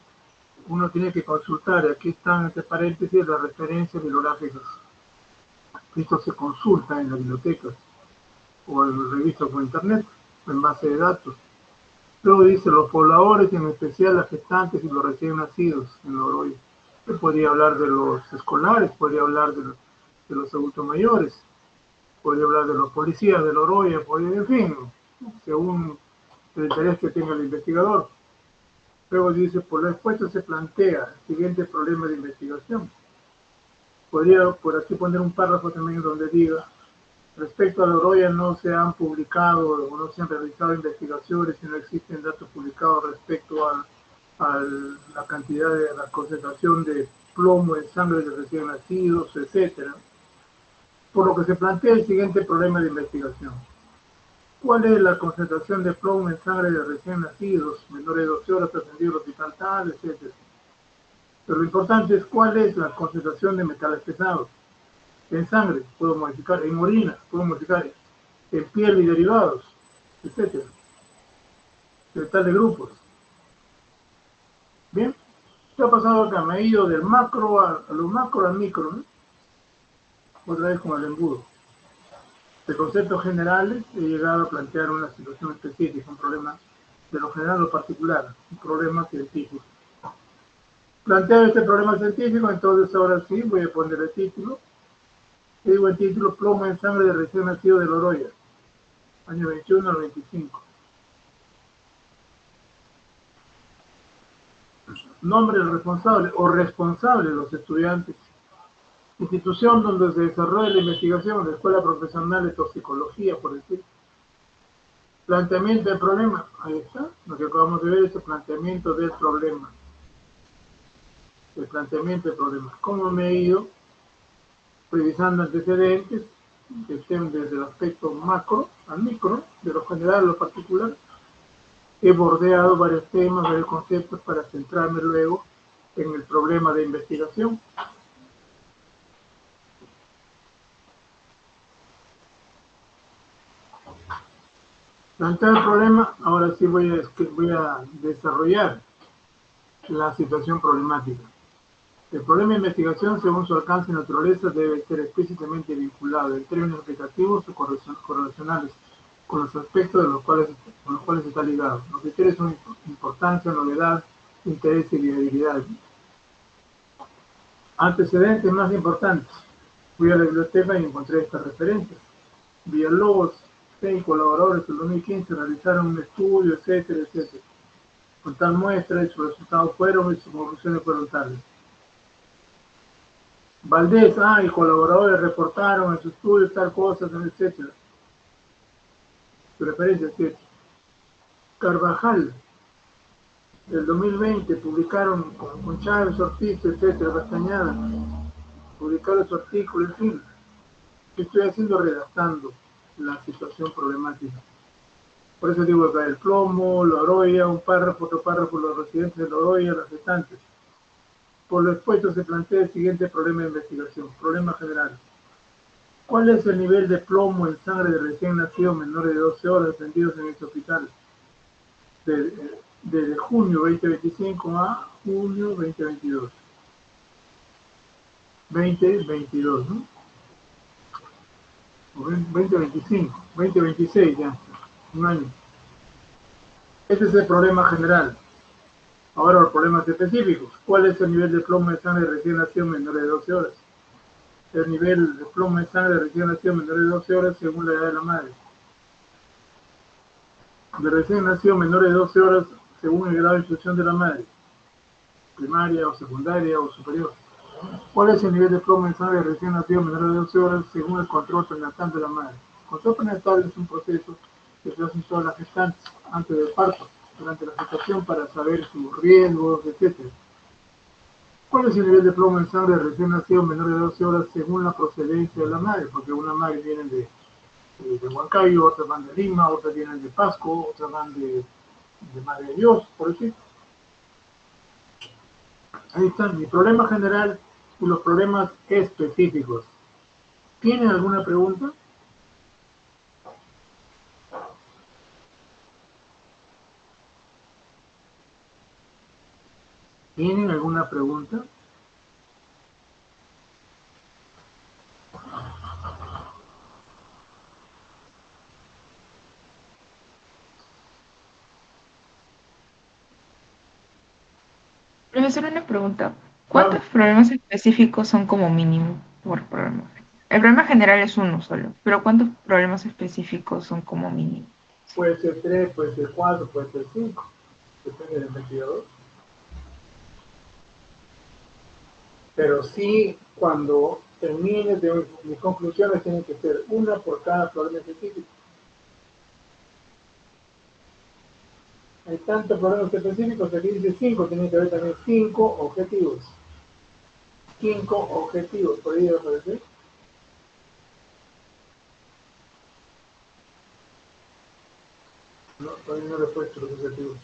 Uno tiene que consultar, aquí están entre paréntesis las referencias bibliográficas. Esto se consulta en las bibliotecas o en revistas por internet, en base de datos. Luego dice los pobladores, en especial las gestantes y los recién nacidos en Loroya. Se podría hablar de los escolares, podría hablar de los adultos mayores, podría hablar de los policías de Loroya, en fin, según el interés que tenga el investigador. Luego dice, por lo expuesto se plantea el siguiente problema de investigación. Podría por aquí poner un párrafo también donde diga, respecto a Loroya no se han publicado o no se han realizado investigaciones y no existen datos publicados respecto a la cantidad de la concentración de plomo en sangre de recién nacidos, etcétera. Por lo que se plantea el siguiente problema de investigación. ¿Cuál es la concentración de plomo en sangre de recién nacidos, menores de 12 horas atendidos al hospital tal, etcétera? Pero lo importante es cuál es la concentración de metales pesados. En sangre puedo modificar, en orina puedo modificar, en piel y derivados, etcétera. De tales grupos. Bien, ¿qué ha pasado acá? Me he ido del macro a lo macro al micro, ¿no? Otra vez con el embudo. De conceptos generales he llegado a plantear una situación específica, un problema de lo general a lo particular, un problema científico. Planteado este problema científico, entonces ahora sí voy a poner el título. Digo el título, plomo en sangre de recién nacido de Loroya, año 21 al 25. Nombre del responsable o responsable de los estudiantes. Institución donde se desarrolla la investigación, la Escuela Profesional de Toxicología, por decir. Planteamiento del problema, ahí está, lo que acabamos de ver es el planteamiento del problema. El planteamiento del problema. ¿Cómo me he ido revisando antecedentes que estén desde el aspecto macro al micro, de lo general a lo particular? He bordeado varios temas, varios conceptos para centrarme luego en el problema de investigación. Planteado el problema, ahora sí voy a desarrollar la situación problemática. El problema de investigación, según su alcance y naturaleza, debe ser explícitamente vinculado en términos aplicativos o correlacionales con los aspectos con los cuales está ligado. Los criterios son importancia, novedad, interés y viabilidad. Antecedentes más importantes. Fui a la biblioteca y encontré estas referencias. Villalobos, 6 colaboradores en 2015 realizaron un estudio, etcétera, etcétera. Con tal muestra y sus resultados fueron y sus conclusiones fueron tales. Valdés, y colaboradores reportaron en su estudio tal cosa, etcétera. Su referencia, etcétera. Carvajal, del 2020 publicaron con Chávez, Ortiz, etcétera, Castañeda, publicaron su artículo, en fin. ¿Qué estoy haciendo? Redactando la situación problemática. Por eso digo acá el plomo, la oroya, un párrafo, otro párrafo, los residentes de la oroya, las gestantes. Por lo expuesto se plantea el siguiente problema de investigación. Problema general. ¿Cuál es el nivel de plomo en sangre de recién nacidos menores de 12 horas atendidos en este hospital? Desde junio 2025 a junio 2022. 2022, ¿no? 2025, 2026 ya, un año. Este es el problema general. Ahora los problemas específicos. ¿Cuál es el nivel de plomo en sangre de recién nacidos menores de 12 horas? El nivel de plomo en sangre de recién nacidos menores de 12 horas según la edad de la madre. De recién nacidos menores de 12 horas según el grado de instrucción de la madre, primaria o secundaria o superior. ¿Cuál es el nivel de plomo en sangre de recién nacidos menores de 12 horas según el control prenatal de la madre? El control prenatal es un proceso que se hace en todas las gestantes antes del parto, durante la gestación para saber sus riesgos, etc. ¿Cuál es el nivel de plomo en sangre de recién nacidos menores de 12 horas según la procedencia de la madre? Porque una madre viene de Huancayo, otras van de Lima, otras vienen de Pasco, otras van de Madre de Dios, por decir. Ahí están, mi problema general y los problemas específicos. ¿Tienen alguna pregunta? ¿Tienen alguna pregunta? Profesor, una pregunta. Claro. ¿Cuántos problemas específicos son como mínimo por problema? El problema general es uno solo, pero ¿cuántos problemas específicos son como mínimo? Puede ser 3, puede ser 4, puede ser 5. Depende del investigador. Pero sí, cuando termine de mis conclusiones, tienen que ser una por cada problema específico. Hay tantos problemas específicos, aquí dice 5, tiene que haber también 5 objetivos. 5 objetivos, por ahí aparecer. No, todavía no le he puesto los objetivos.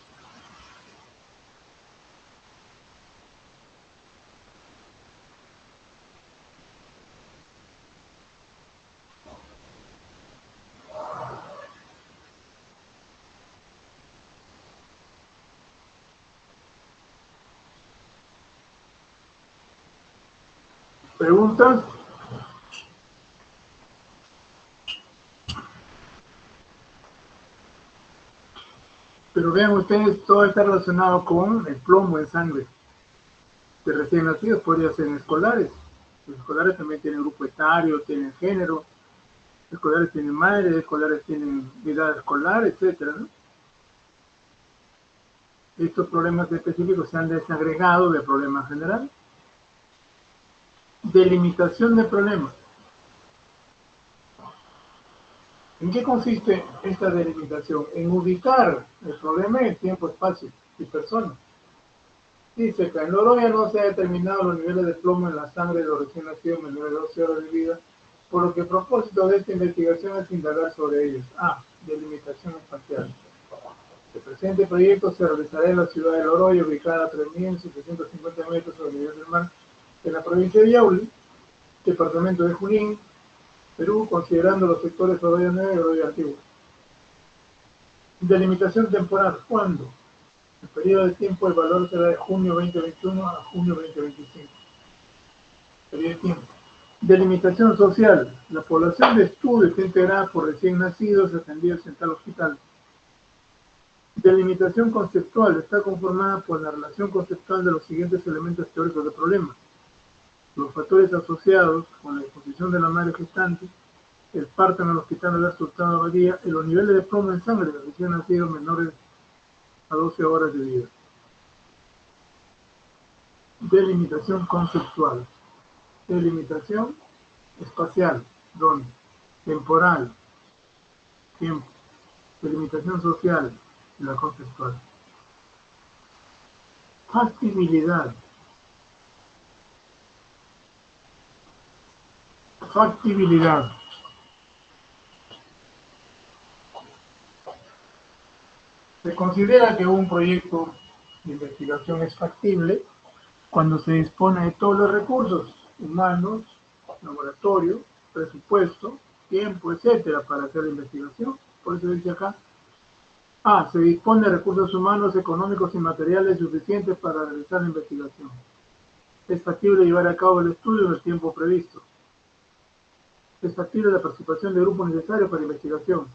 ¿Preguntas? Pero vean ustedes, todo está relacionado con el plomo en sangre. De recién nacidos podría ser en escolares. Los escolares también tienen grupo etario, tienen género, escolares tienen madre, escolares tienen edad escolar, etcétera, ¿no? Estos problemas específicos se han desagregado del problema general. Delimitación de problemas. ¿En qué consiste esta delimitación? En ubicar el problema en tiempo, espacio y persona. Dice que en Loroya no se han determinado los niveles de plomo en la sangre de los recién nacidos menores de 12 horas de vida, por lo que el propósito de esta investigación es indagar sobre ellos. A. Delimitación espacial. El presente proyecto se realizará en la ciudad de Loroya, ubicada a 3.750 metros sobre el nivel del mar, en la provincia de Yauli, departamento de Junín, Perú, considerando los sectores Oroya Nueva y Oroya Antigua. Delimitación temporal. ¿Cuándo? El periodo de tiempo, el valor será de junio 2021 a junio 2025. Periodo de tiempo. Delimitación social. La población de estudio está integrada por recién nacidos atendidos en tal hospital. Delimitación conceptual. Está conformada por la relación conceptual de los siguientes elementos teóricos del problema. Los factores asociados con la disposición de la madre gestante, el parto en el hospital de la resultado de Abadía y los niveles de plomo en sangre de recién nacidos menores a 12 horas de vida. Delimitación conceptual. Delimitación espacial, ¿dónde? Temporal, tiempo. Delimitación social, la conceptual. Factibilidad. Factibilidad. Se considera que un proyecto de investigación es factible cuando se dispone de todos los recursos humanos, laboratorio, presupuesto, tiempo, etcétera, para hacer la investigación. Por eso dice acá, se dispone de recursos humanos, económicos y materiales suficientes para realizar la investigación. Es factible llevar a cabo el estudio en el tiempo previsto. Es factible la participación de grupos necesarios para la investigación.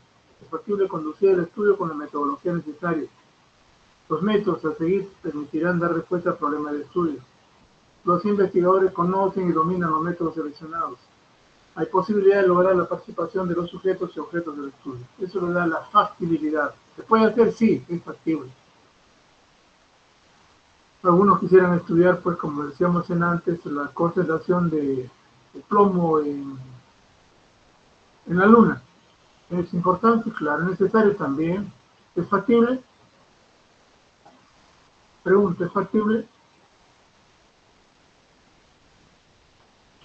Es factible conducir el estudio con la metodología necesaria. Los métodos a seguir permitirán dar respuesta al problema de estudio. Los investigadores conocen y dominan los métodos seleccionados. Hay posibilidad de lograr la participación de los sujetos y objetos del estudio. Eso le da la factibilidad. ¿Se puede hacer? Sí, es factible. Algunos quisieran estudiar, pues como decíamos antes, la concentración de plomo en la Luna. ¿Es importante? Claro, es necesario también. ¿Es factible? Pregunta, ¿es factible?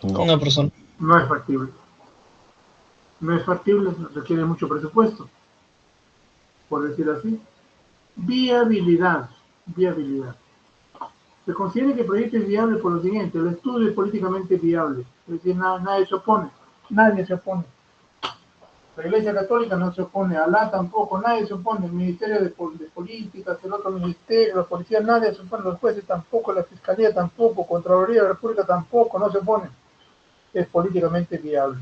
No. Una persona. No es factible. No es factible, requiere mucho presupuesto, por decir así. Viabilidad. Viabilidad. Se considera que el proyecto es viable por lo siguiente: el estudio es políticamente viable, es decir, nadie se opone, nadie se opone. La Iglesia Católica no se opone, Alá tampoco, nadie se opone, el Ministerio de Políticas, el otro ministerio, los policías, nadie se opone, los jueces tampoco, la Fiscalía tampoco, Contraloría de la República tampoco, no se oponen. Es políticamente viable.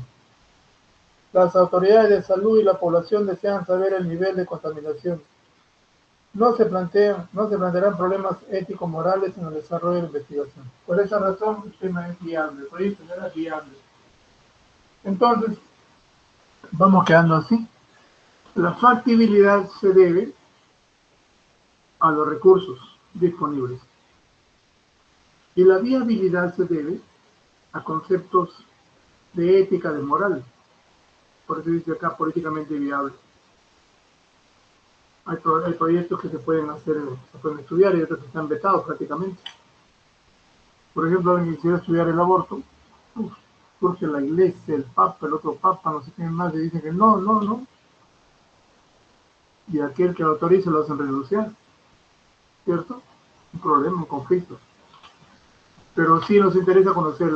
Las autoridades de salud y la población desean saber el nivel de contaminación. No se plantearán problemas ético-morales en el desarrollo de la investigación. Por esa razón, el tema es viable, el proyecto era viable. Entonces, vamos quedando así. La factibilidad se debe a los recursos disponibles y la viabilidad se debe a conceptos de ética, de moral. Por eso dice acá políticamente viable. Hay proyectos que se pueden hacer, se pueden estudiar y otros que están vetados prácticamente. Por ejemplo, alguien quisiera estudiar el aborto, surge la iglesia, el papa, el otro papa, no sé quién más, y dicen que no, no, no. Y aquel que lo autoriza lo hacen renunciar, ¿cierto? Un problema, un conflicto. Pero sí nos interesa conocer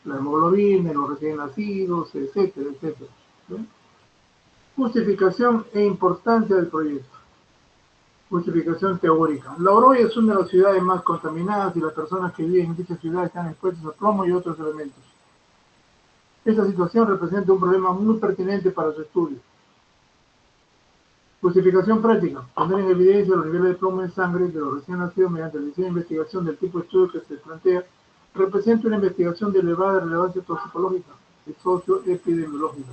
la hemoglobina, los recién nacidos, etcétera, etcétera. ¿Sí? Justificación e importancia del proyecto. Justificación teórica. Loroy es una de las ciudades más contaminadas y las personas que viven en dicha ciudad están expuestas a plomo y otros elementos. Esta situación representa un problema muy pertinente para su estudio. Justificación práctica. Poner en evidencia los niveles de plomo en sangre de los recién nacidos mediante el diseño de investigación del tipo de estudio que se plantea representa una investigación de elevada relevancia toxicológica y socioepidemiológica.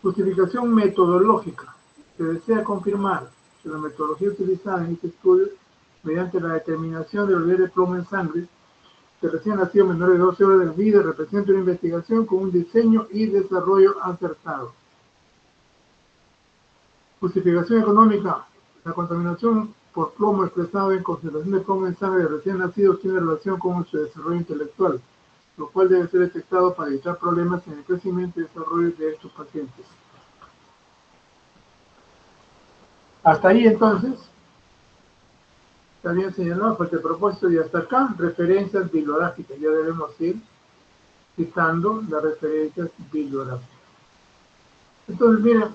Justificación metodológica. Se desea confirmar que la metodología utilizada en este estudio mediante la determinación de los niveles de plomo en sangre de recién nacidos menores de 12 horas de vida representa una investigación con un diseño y desarrollo acertado. Justificación económica. La contaminación por plomo expresado en concentración de plomo en sangre de recién nacidos tiene relación con su desarrollo intelectual, lo cual debe ser detectado para evitar problemas en el crecimiento y desarrollo de estos pacientes. Hasta ahí entonces, está bien señalado, falta el propósito, y hasta acá, referencias bibliográficas. Ya debemos ir citando las referencias bibliográficas. Entonces, mira,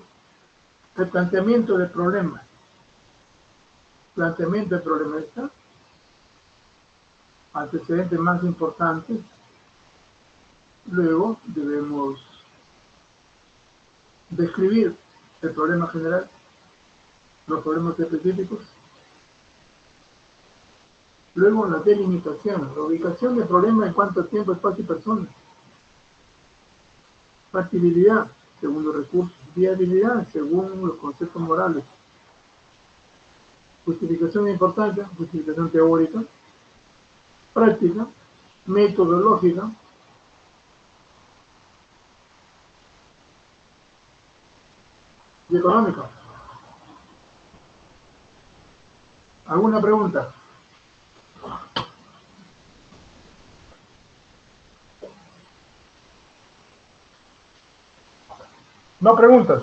el planteamiento del problema. Planteamiento del problema está. Antecedentes más importantes. Luego debemos describir el problema general, los problemas específicos. Luego la delimitación, la ubicación del problema en cuanto a tiempo, espacio y personas. Factibilidad, según los recursos. Viabilidad, según los conceptos morales. Justificación de importancia, justificación teórica. Práctica, metodológica. Y económica. ¿Alguna pregunta? No preguntas.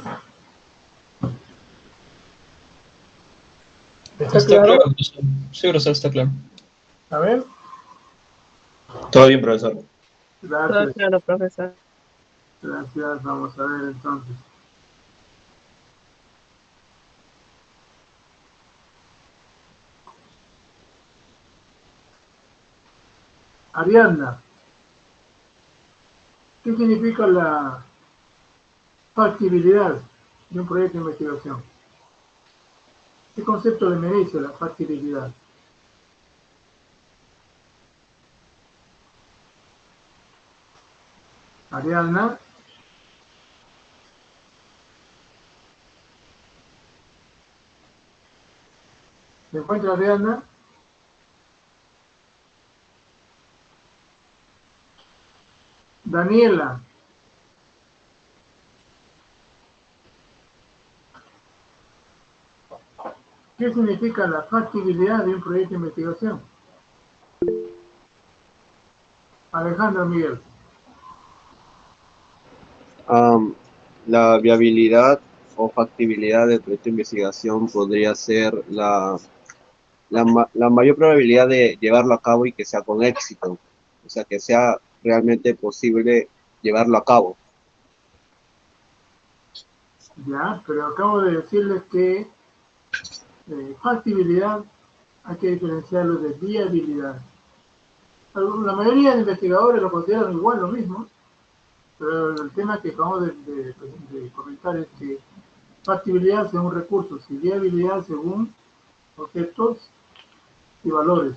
¿Está Está claro? claro, profesor. Sí, profesor, está claro. A ver, Todo bien, profesor. Todo gracias, claro, profesor. gracias. Vamos a ver entonces. Ariadna, ¿qué significa la factibilidad de un proyecto de investigación? ¿Qué concepto le merece la factibilidad? Ariadna, ¿se encuentra Ariadna? Daniela, ¿qué significa la factibilidad de un proyecto de investigación? Alejandro Miguel, Am, la viabilidad o factibilidad del proyecto de investigación podría ser la mayor probabilidad de llevarlo a cabo y que sea con éxito, o sea, que sea realmente posible llevarlo a cabo. ya, pero acabo de decirles que factibilidad hay que diferenciarlo de viabilidad. La mayoría de investigadores lo consideran igual, lo mismo, pero el tema que acabamos de comentar es que factibilidad según recursos y viabilidad según objetos y valores.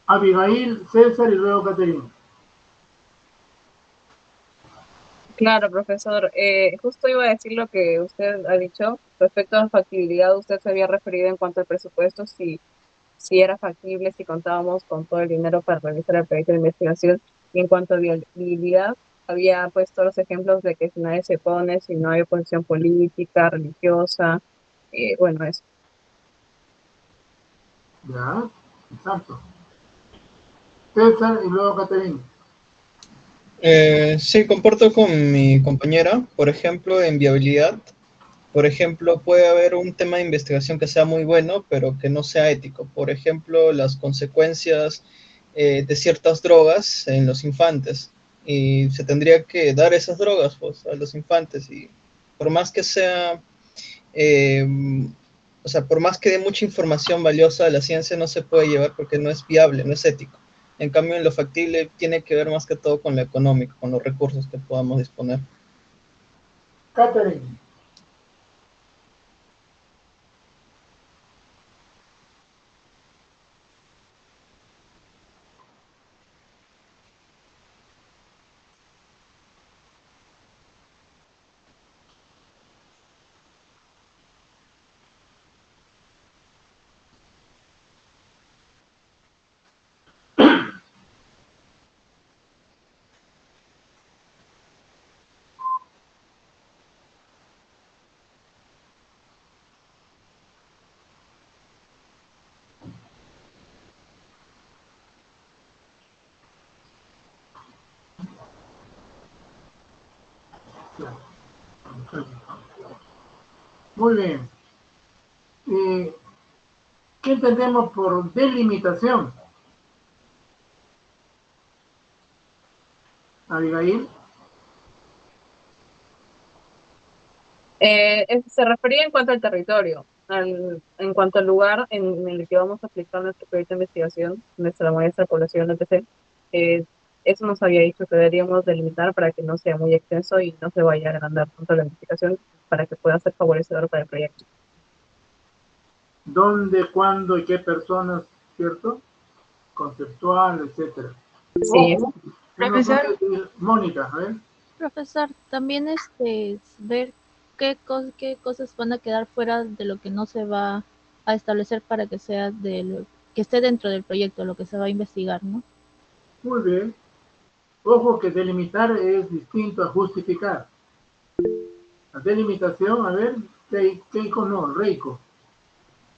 Abigail, César y luego Caterina. Claro, profesor. Justo iba a decir lo que usted ha dicho. Respecto a factibilidad, usted se había referido en cuanto al presupuesto, si era factible, si contábamos con todo el dinero para realizar el proyecto de investigación. Y en cuanto a viabilidad, había puesto los ejemplos de que si nadie se pone, si no hay oposición política, religiosa, bueno, eso. Ya, exacto. César y luego Caterina. Sí, comparto con mi compañera, por ejemplo, en viabilidad. Por ejemplo, puede haber un tema de investigación que sea muy bueno, pero que no sea ético. Por ejemplo, las consecuencias de ciertas drogas en los infantes. Y se tendría que dar esas drogas pues, a los infantes. Y por más que sea, eh, o sea, por más que dé mucha información valiosa, la ciencia no se puede llevar porque no es viable, no es ético. En cambio, en lo factible tiene que ver más que todo con lo económico, con los recursos que podamos disponer. Caterina. Muy bien. Eh, ¿Qué entendemos por delimitación? Abigail. Se refería en cuanto al territorio, en cuanto al lugar en el que vamos a aplicar nuestro proyecto de investigación, nuestra muestra, población, etc. Eh, Eso nos había dicho que deberíamos delimitar para que no sea muy extenso y no se vaya a agrandar tanto la investigación para que pueda ser favorecedor para el proyecto. ¿Dónde, cuándo y qué personas, cierto? Conceptual, etcétera. Sí, Ojo, Profesor, Mónica, a ver. Profesor, también ver qué cosas van a quedar fuera de lo que no se va a establecer para que sea que esté dentro del proyecto, lo que se va a investigar, ¿no? Muy bien. Ojo que delimitar es distinto a justificar. La delimitación, a ver, Keiko no, Reiko.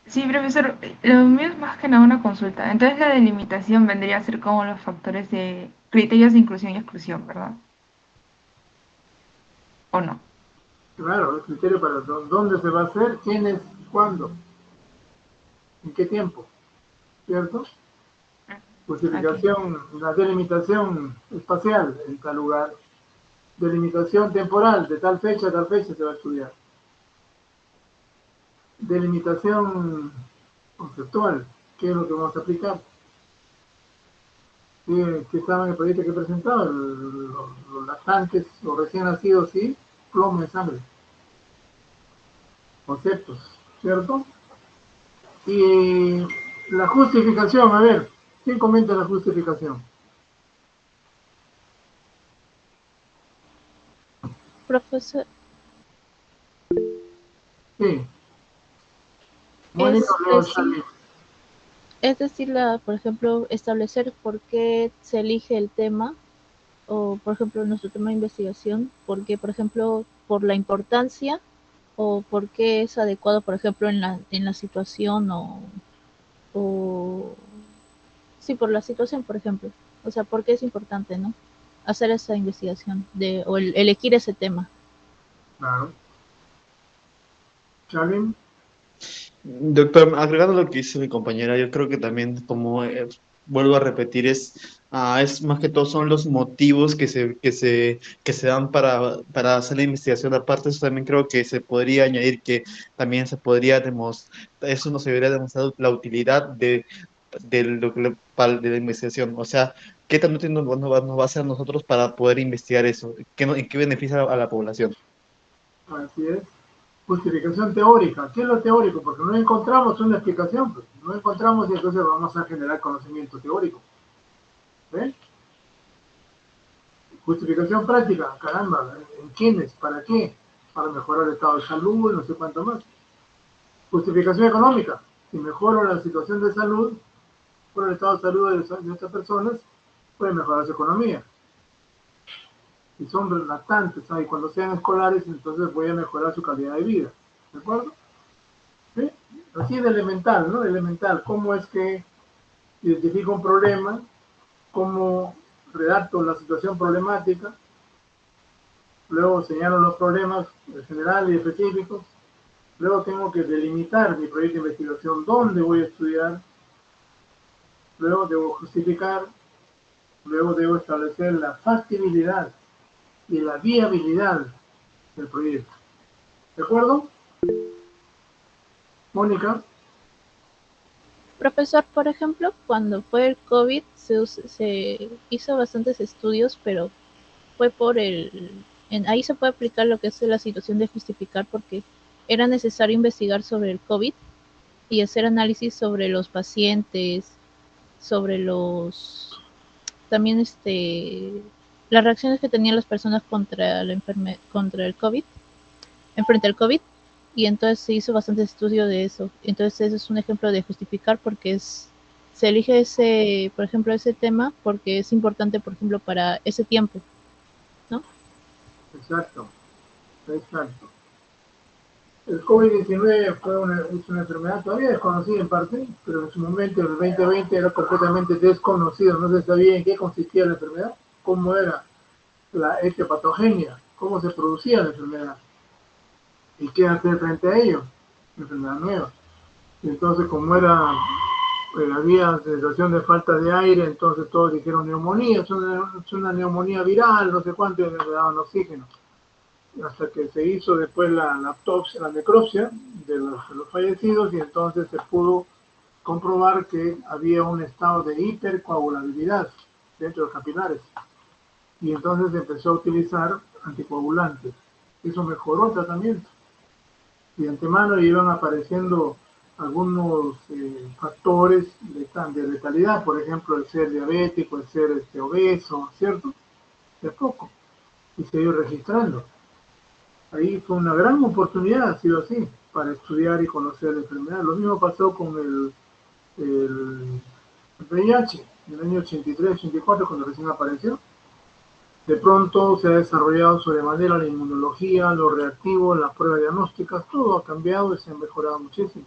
sí, profesor, lo mío es más que nada una consulta. Entonces la delimitación vendría a ser como los factores de criterios de inclusión y exclusión, ¿verdad? ¿O no? Claro, el criterio para dónde se va a hacer, quiénes, cuándo, en qué tiempo, ¿cierto? Ok. Justificación, la delimitación espacial en tal lugar, delimitación temporal, de tal fecha a tal fecha se va a estudiar. Delimitación conceptual, qué es lo que vamos a aplicar. Que estaba en el proyecto que presentaba, los lactantes, los recién nacidos, sí, plomo en sangre, conceptos, ¿cierto? Y la justificación, a ver, ¿quién comenta la justificación? Profesor, Sí, Mónica es Leo decir, Charlie. por ejemplo, establecer por qué se elige el tema, o por ejemplo, nuestro tema de investigación, porque, por ejemplo, por la importancia o por qué es adecuado, por ejemplo, en la situación o sí, por la situación, por ejemplo. O sea, por qué es importante, ¿no? Hacer esa investigación o elegir ese tema. Claro. Charlie, Doctor, agregando lo que dice mi compañera, yo creo que también, como vuelvo a repetir, es más que todo son los motivos que se dan para hacer la investigación. Aparte, de eso también creo que se podría añadir que también se podría demostrar, eso nos debería demostrar la utilidad de la investigación. O sea, ¿qué tan útil nos va a hacer a nosotros para poder investigar eso? ¿En qué beneficia a la población? así es. Justificación teórica. ¿Qué es lo teórico? Porque no encontramos una explicación, pues. No encontramos y entonces vamos a generar conocimiento teórico. ¿Ven? Justificación práctica, caramba, ¿en quiénes? ¿Para qué? Para mejorar el estado de salud, no sé cuánto más. Justificación económica. Si mejoro la situación de salud, por el estado de salud de estas personas, puede mejorar su economía. Si son lactantes, y cuando sean escolares, entonces voy a mejorar su calidad de vida. ¿De acuerdo? ¿Sí? Así de elemental, ¿no? Elemental. ¿Cómo es que identifico un problema? ¿Cómo redacto la situación problemática? Luego señalo los problemas generales y específicos. Luego tengo que delimitar mi proyecto de investigación, dónde voy a estudiar. Luego debo justificar. Luego debo establecer la factibilidad y la viabilidad del proyecto. ¿De acuerdo? Mónica, Profesor, por ejemplo, cuando fue el COVID, se hizo bastantes estudios, pero fue ahí se puede aplicar lo que es la situación de justificar, porque era necesario investigar sobre el COVID y hacer análisis sobre los pacientes, sobre también las reacciones que tenían las personas contra el COVID, enfrente al COVID, y entonces se hizo bastante estudio de eso. Entonces ese es un ejemplo de justificar porque se elige por ejemplo, ese tema porque es importante, por ejemplo, para ese tiempo, ¿no? exacto, exacto. El COVID-19 es una enfermedad todavía desconocida en parte, pero en su momento, en el 2020, era completamente desconocido. No se sabía en qué consistía la enfermedad, cómo era la etiopatogenia, cómo se producía la enfermedad y qué hacer frente a ello. Una enfermedad nueva. Y entonces, como había sensación de falta de aire, entonces todos dijeron neumonía, es una neumonía viral, no sé cuánto, y le daban oxígeno. Hasta que se hizo después la autopsia, la necropsia de los fallecidos, y entonces se pudo comprobar que había un estado de hipercoagulabilidad dentro de los capilares. Y entonces se empezó a utilizar anticoagulantes. Eso mejoró el tratamiento. Y de antemano iban apareciendo algunos factores de letalidad, por ejemplo, el ser diabético, el ser obeso, ¿cierto? De poco. Y se iba registrando. Ahí fue una gran oportunidad, ha sido así, para estudiar y conocer la enfermedad. Lo mismo pasó con el VIH en el año 83-84, cuando recién apareció. De pronto se ha desarrollado sobremanera la inmunología, los reactivos, las pruebas diagnósticas, todo ha cambiado y se ha mejorado muchísimo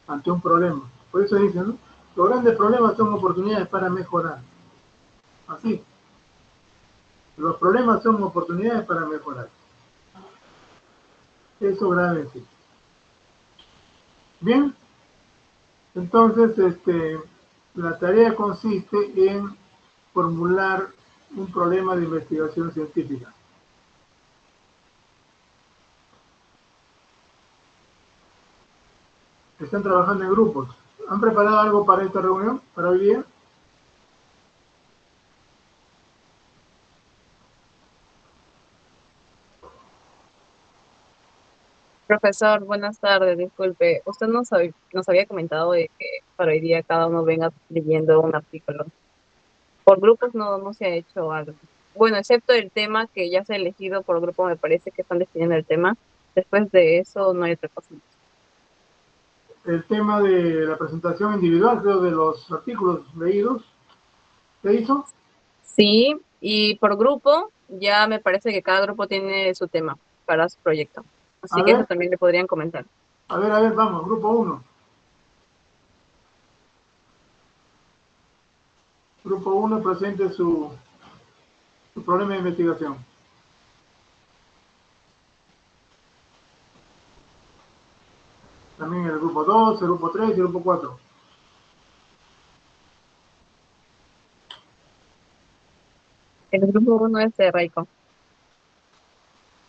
ante un problema. Por eso dicen, ¿no? Los grandes problemas son oportunidades para mejorar. Así, los problemas son oportunidades para mejorar. Eso grábense. Bien, entonces la tarea consiste en formular un problema de investigación científica. Están trabajando en grupos. ¿Han preparado algo para esta reunión, para hoy día? Profesor, buenas tardes, disculpe. Usted nos había comentado de que para hoy día cada uno venga leyendo un artículo. Por grupos no se ha hecho algo. Bueno, excepto el tema que ya se ha elegido por grupo, me parece que están definiendo el tema. Después de eso no hay otra cosa más. El tema de la presentación individual, creo, de los artículos leídos, ¿se hizo? Sí, y por grupo ya me parece que cada grupo tiene su tema para su proyecto. Así que eso también le podrían comentar. A ver, vamos, grupo 1. Grupo 1 presente su problema de investigación. También el grupo 2, el grupo 3 y el grupo 4. El grupo 1 es de Raico.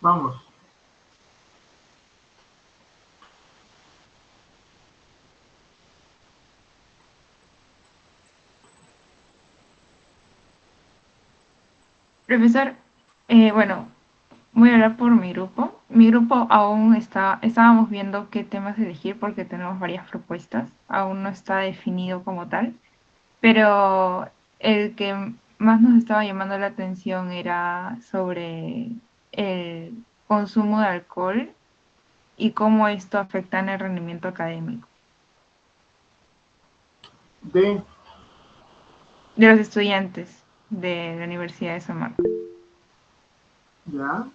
Vamos. Profesor, bueno, voy a hablar por mi grupo. Mi grupo aún estábamos viendo qué temas elegir porque tenemos varias propuestas. Aún no está definido como tal, pero el que más nos estaba llamando la atención era sobre el consumo de alcohol y cómo esto afecta en el rendimiento académico De de los estudiantes de la Universidad de San Marcos. ya.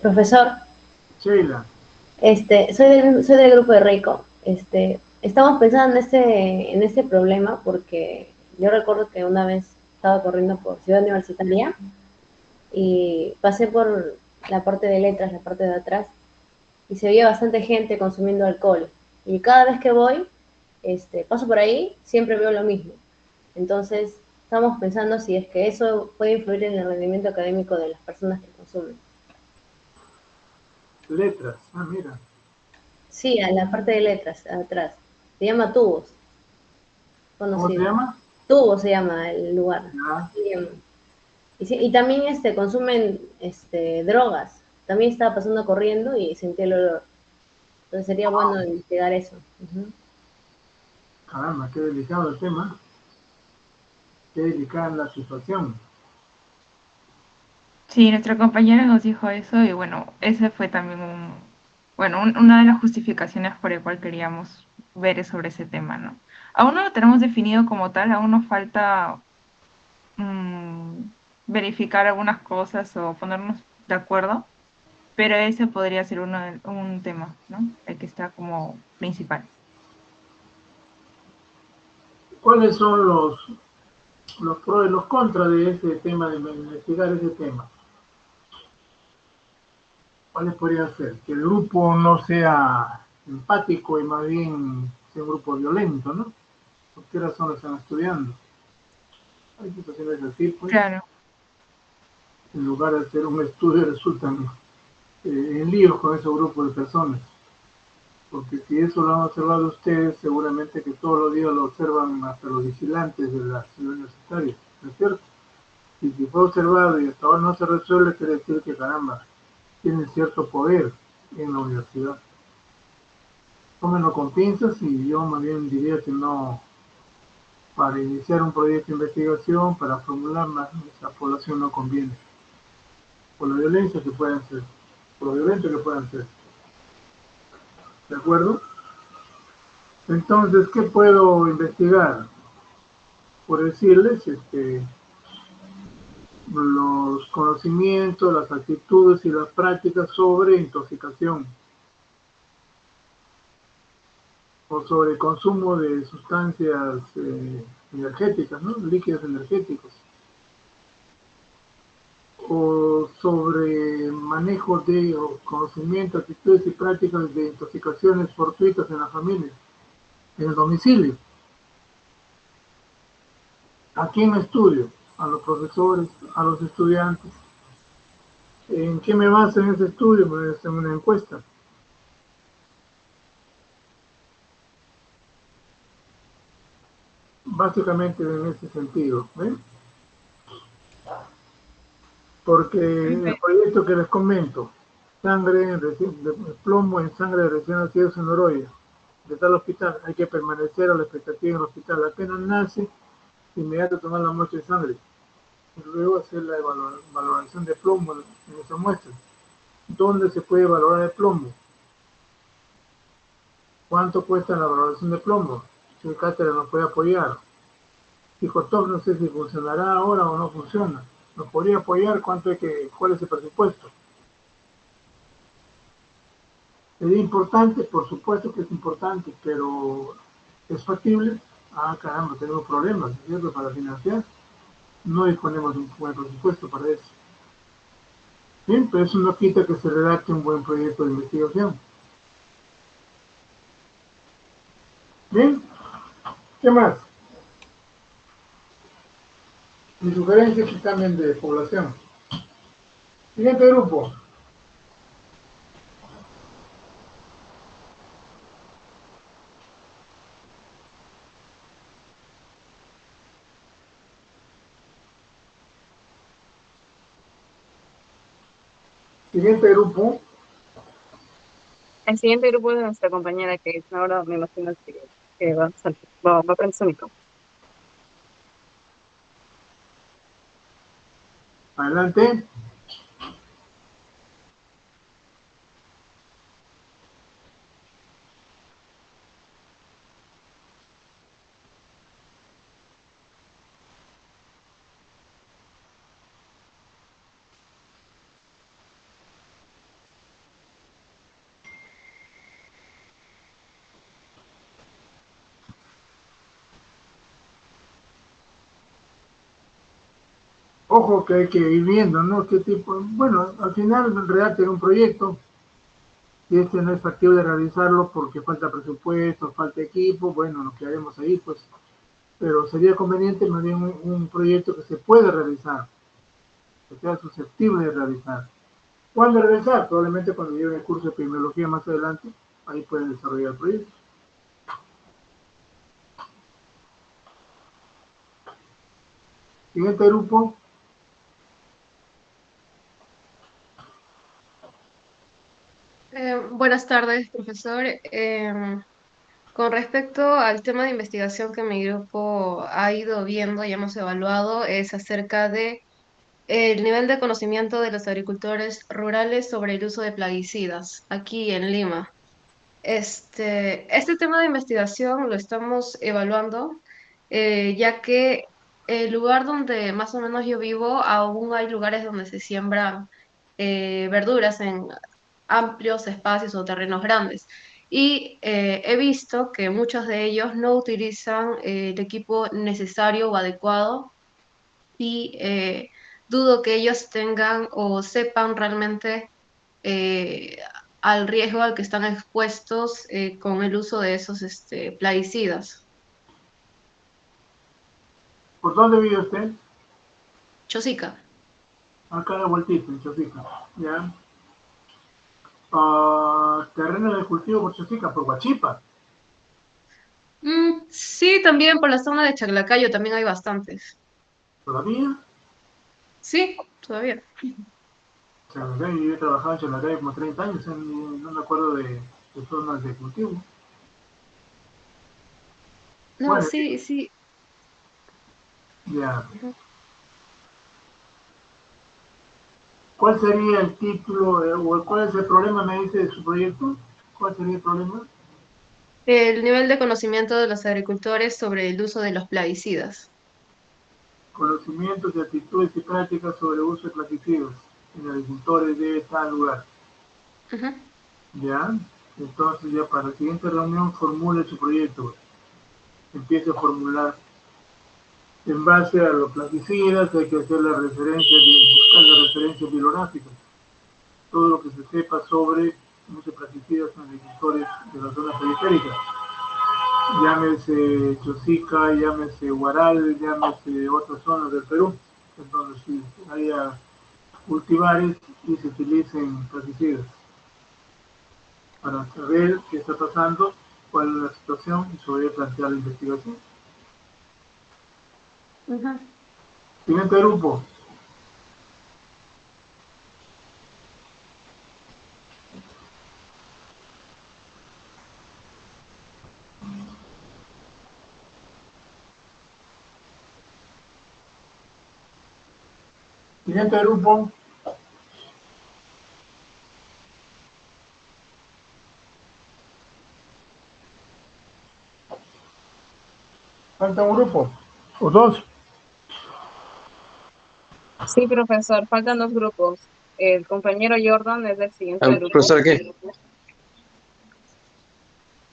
Profesor, Sheila. soy del grupo de Reiko. Estamos pensando en este problema porque yo recuerdo que una vez estaba corriendo por Ciudad Universitaria y pasé por la parte de letras, la parte de atrás, y se veía bastante gente consumiendo alcohol. Y cada vez que voy, paso por ahí, siempre veo lo mismo. Entonces, estamos pensando si es que eso puede influir en el rendimiento académico de las personas que consumen. Letras. Ah, mira. Sí, a la parte de letras, atrás. Se llama Tubos. ¿Cómo se llama? Tubos se llama el lugar. Ya. Y también consumen drogas. También estaba pasando corriendo y sentí el olor. Entonces sería bueno investigar eso. Uh-huh. Caramba, qué delicado el tema. Qué delicada la situación. Sí, nuestra compañera nos dijo eso y bueno, ese fue también una de las justificaciones por el cual queríamos ver sobre ese tema, ¿no? Aún no lo tenemos definido como tal, aún nos falta verificar algunas cosas o ponernos de acuerdo, pero ese podría ser un tema, ¿no? El que está como principal. ¿Cuáles son los pros y los contras de ese tema, de investigar ese tema? ¿Cuáles podrían ser? Que el grupo no sea empático y más bien sea un grupo violento, ¿no? ¿Por qué razón lo están estudiando? Hay situaciones así, pues. Claro. En lugar de hacer un estudio resultan en líos con esos grupos de personas. Porque si eso lo han observado ustedes, seguramente que todos los días lo observan hasta los vigilantes de la ciudad universitaria, ¿no es cierto? Y si fue observado y hasta ahora no se resuelve, quiere decir que, caramba, tienen cierto poder en la universidad. Tómenlo con pinzas y yo más bien diría que no, para iniciar un proyecto de investigación, para formularla, esa población no conviene. Por la violencia que puedan ser, por lo violento que puedan ser. ¿De acuerdo? Entonces, ¿qué puedo investigar? Por decirles, los conocimientos, las actitudes y las prácticas sobre intoxicación o sobre el consumo de sustancias energéticas, ¿no? Líquidos energéticos, o proyecto sobre manejo de conocimiento, actitudes y prácticas de intoxicaciones fortuitas en la familia, en el domicilio. ¿A quién estudio? A los profesores, a los estudiantes. ¿En qué me baso en ese estudio? Pues en una encuesta. Básicamente en ese sentido, ¿ven? Porque el proyecto que les comento, plomo en sangre de recién nacidos en Oroya, de tal hospital, hay que permanecer a la expectativa en el hospital. Apenas nace, inmediato tomar la muestra de sangre y luego hacer la valoración de plomo en esa muestra. ¿Dónde se puede valorar el plomo? ¿Cuánto cuesta la valoración de plomo? Si el cátedra nos puede apoyar. Psicotop no sé si funcionará ahora o no funciona. ¿Nos podría apoyar? ¿Cuál es el presupuesto? ¿Es importante? Por supuesto que es importante, pero ¿es factible? Ah, caramba, tenemos problemas, ¿cierto? Para financiar. No disponemos de un buen presupuesto para eso. Bien, pero eso no quita que se redacte un buen proyecto de investigación. Bien, ¿qué más? Mi sugerencia es que cambien de población. Siguiente grupo. Siguiente grupo. El siguiente grupo es nuestra compañera que ahora me imagino que va a aprender su micro. Adelante. Ojo que hay que ir viendo, ¿no? ¿Qué tipo? Bueno, al final en realidad tiene un proyecto y este no es factible realizarlo porque falta presupuesto, falta equipo, bueno, nos quedaremos ahí, pues. Pero sería conveniente más bien un proyecto que se pueda realizar, que sea susceptible de realizar. ¿Cuándo realizar? Probablemente cuando lleven el curso de epidemiología más adelante, ahí pueden desarrollar el proyecto. Siguiente grupo. Buenas tardes, profesor. Con respecto al tema de investigación que mi grupo ha ido viendo y hemos evaluado, es acerca de el nivel de conocimiento de los agricultores rurales sobre el uso de plaguicidas aquí en Lima. Este tema de investigación lo estamos evaluando, ya que el lugar donde más o menos yo vivo, aún hay lugares donde se siembran verduras en amplios espacios o terrenos grandes. Y he visto que muchos de ellos no utilizan el equipo necesario o adecuado y dudo que ellos tengan o sepan realmente eh, al riesgo al que están expuestos con el uso de esos plaguicidas. ¿Por dónde vive usted? Chosica. Acá de vueltita, en Chosica. ¿Ya? Terreno de cultivo por Chosica, por Huachipa. Sí, también por la zona de Chaclacayo también hay bastantes. ¿Todavía? Sí, todavía. Chaclacayo, yo he trabajado en Chaclacayo como 30 años, no me acuerdo de zonas de cultivo. No, Bueno, sí, sí. ya. ¿Cuál sería el título o cuál es el problema, me dice, de su proyecto? ¿Cuál sería el problema? El nivel de conocimiento de los agricultores sobre el uso de los plaguicidas. Conocimientos de actitudes y prácticas sobre uso de plaguicidas en agricultores de tal lugar. Ujú. ¿Ya? Entonces ya para la siguiente reunión formule su proyecto. Empiece a formular En base a los plaguicidas hay que hacer la referencia, buscar las referencias bibliográficas. Todo lo que se sepa sobre muchos plaguicidas en agricultores de las zonas periféricas. Llámese Chosica, llámese Huaral, llámese otras zonas del Perú, en donde sí haya cultivares y se utilicen plaguicidas, para saber qué está pasando, cuál es la situación y sobre plantear la investigación. Ujú. Siguiente grupo. Siguiente grupo. Falta un grupo. O dos. Sí, profesor, faltan 2 grupos. El compañero Jordan es del siguiente grupo. Profesor, ¿qué?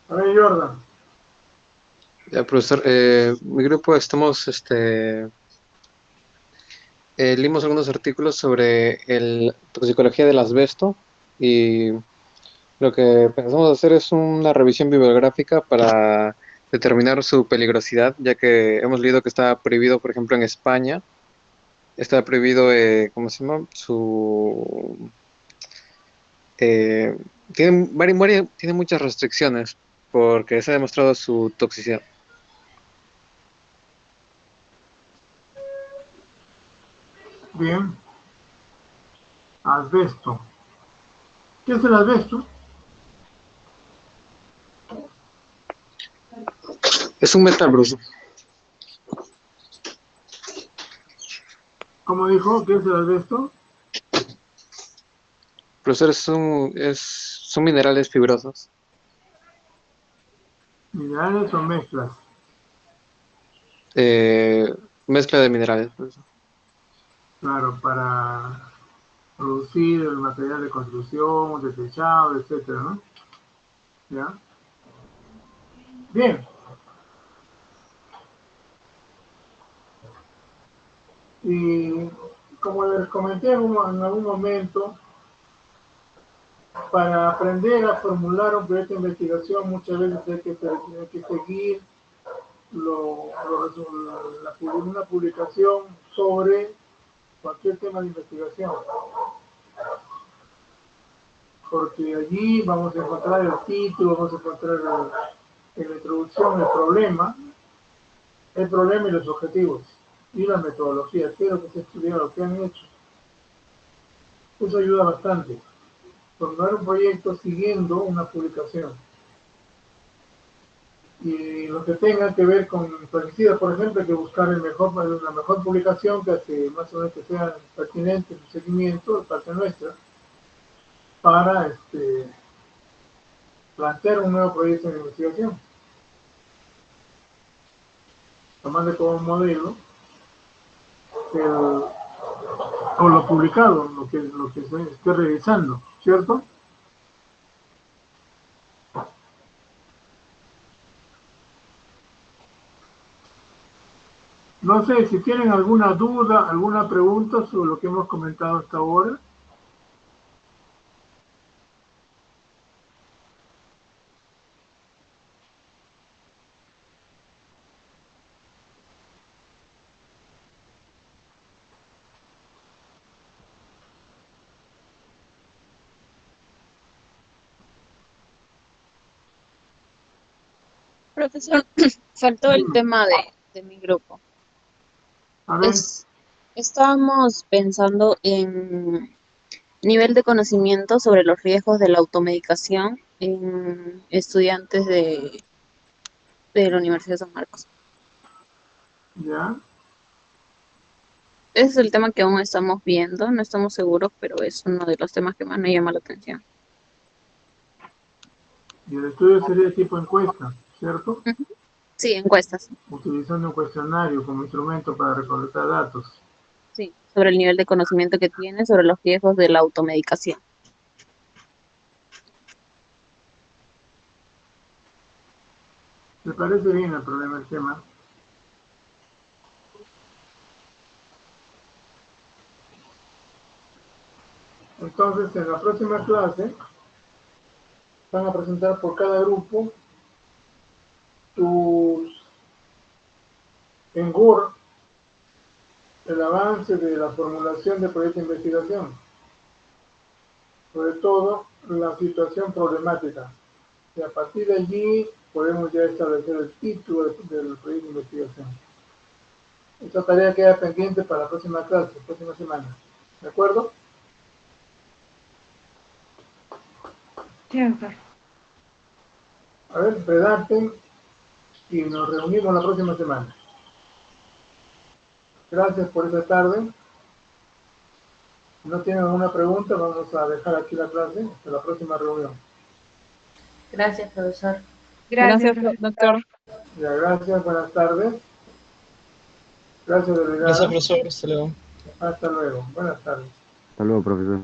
A ver, Jordan. Ya, profesor, mi grupo estamos, leímos algunos artículos sobre la toxicología del asbesto y lo que pensamos hacer es una revisión bibliográfica para determinar su peligrosidad, ya que hemos leído que está prohibido, por ejemplo, en España, está prohibido, ¿cómo se llama? Eh, tiene muchas restricciones porque se ha demostrado su toxicidad. Bien. Asbesto. ¿Qué es el asbesto? Es un metal, profesor. ¿Cómo dijo? ¿Qué es el asbesto? Profesor, son minerales fibrosos. Minerales o mezclas. Mezcla de minerales, profesor. Claro, para producir el material de construcción, desechado, etcétera, ¿no? ¿Ya? Bien. Y como les comenté en algún momento, para aprender a formular un proyecto de investigación muchas veces hay que seguir una publicación sobre cualquier tema de investigación, porque allí vamos a encontrar el título, vamos a encontrar en la introducción el problema y los objetivos, y la metodología, qué es lo que se ha estudiado, lo que han hecho. Eso ayuda bastante. Formular un proyecto siguiendo una publicación. Y lo que tenga que ver con plaguicidas, por ejemplo, hay que buscar la mejor publicación que más o menos que sea pertinente en su seguimiento de parte nuestra para plantear un nuevo proyecto de investigación, tomando como modelo el, o lo publicado, lo que se esté revisando, ¿cierto? No sé si tienen alguna duda, alguna pregunta sobre lo que hemos comentado hasta ahora. Profesor, faltó el Dime. tema de mi grupo. A ver, Estábamos pensando en nivel de conocimiento sobre los riesgos de la automedicación en estudiantes de la Universidad de San Marcos. ya. Ese es el tema que aún estamos viendo, no estamos seguros, pero es uno de los temas que más me llama la atención. Y el estudio sería de tipo encuesta, ¿cierto? Ujú. Sí, encuestas, Utilizando un cuestionario como instrumento para recolectar datos. sí, sobre el nivel de conocimiento que tiene sobre los riesgos de la automedicación. Me parece bien el problema, el tema. Entonces, en la próxima clase van a presentar por cada grupo en Word el avance de la formulación de proyecto de investigación, sobre todo la situación problemática. Y a partir de allí podemos ya establecer el título del proyecto de investigación. Esta tarea queda pendiente para la próxima clase, la próxima semana. ¿De acuerdo? Sí, doctor. A ver, redacten y nos reunimos la próxima semana. Gracias por esta tarde. Si no tienen alguna pregunta, vamos a dejar aquí la clase hasta la próxima reunión. Gracias, profesor. Gracias, Gracias, doctor. Ya, gracias, buenas tardes. Gracias, Gracias, delegada. profesor. Hasta luego. Hasta luego, buenas tardes. Hasta luego, profesor.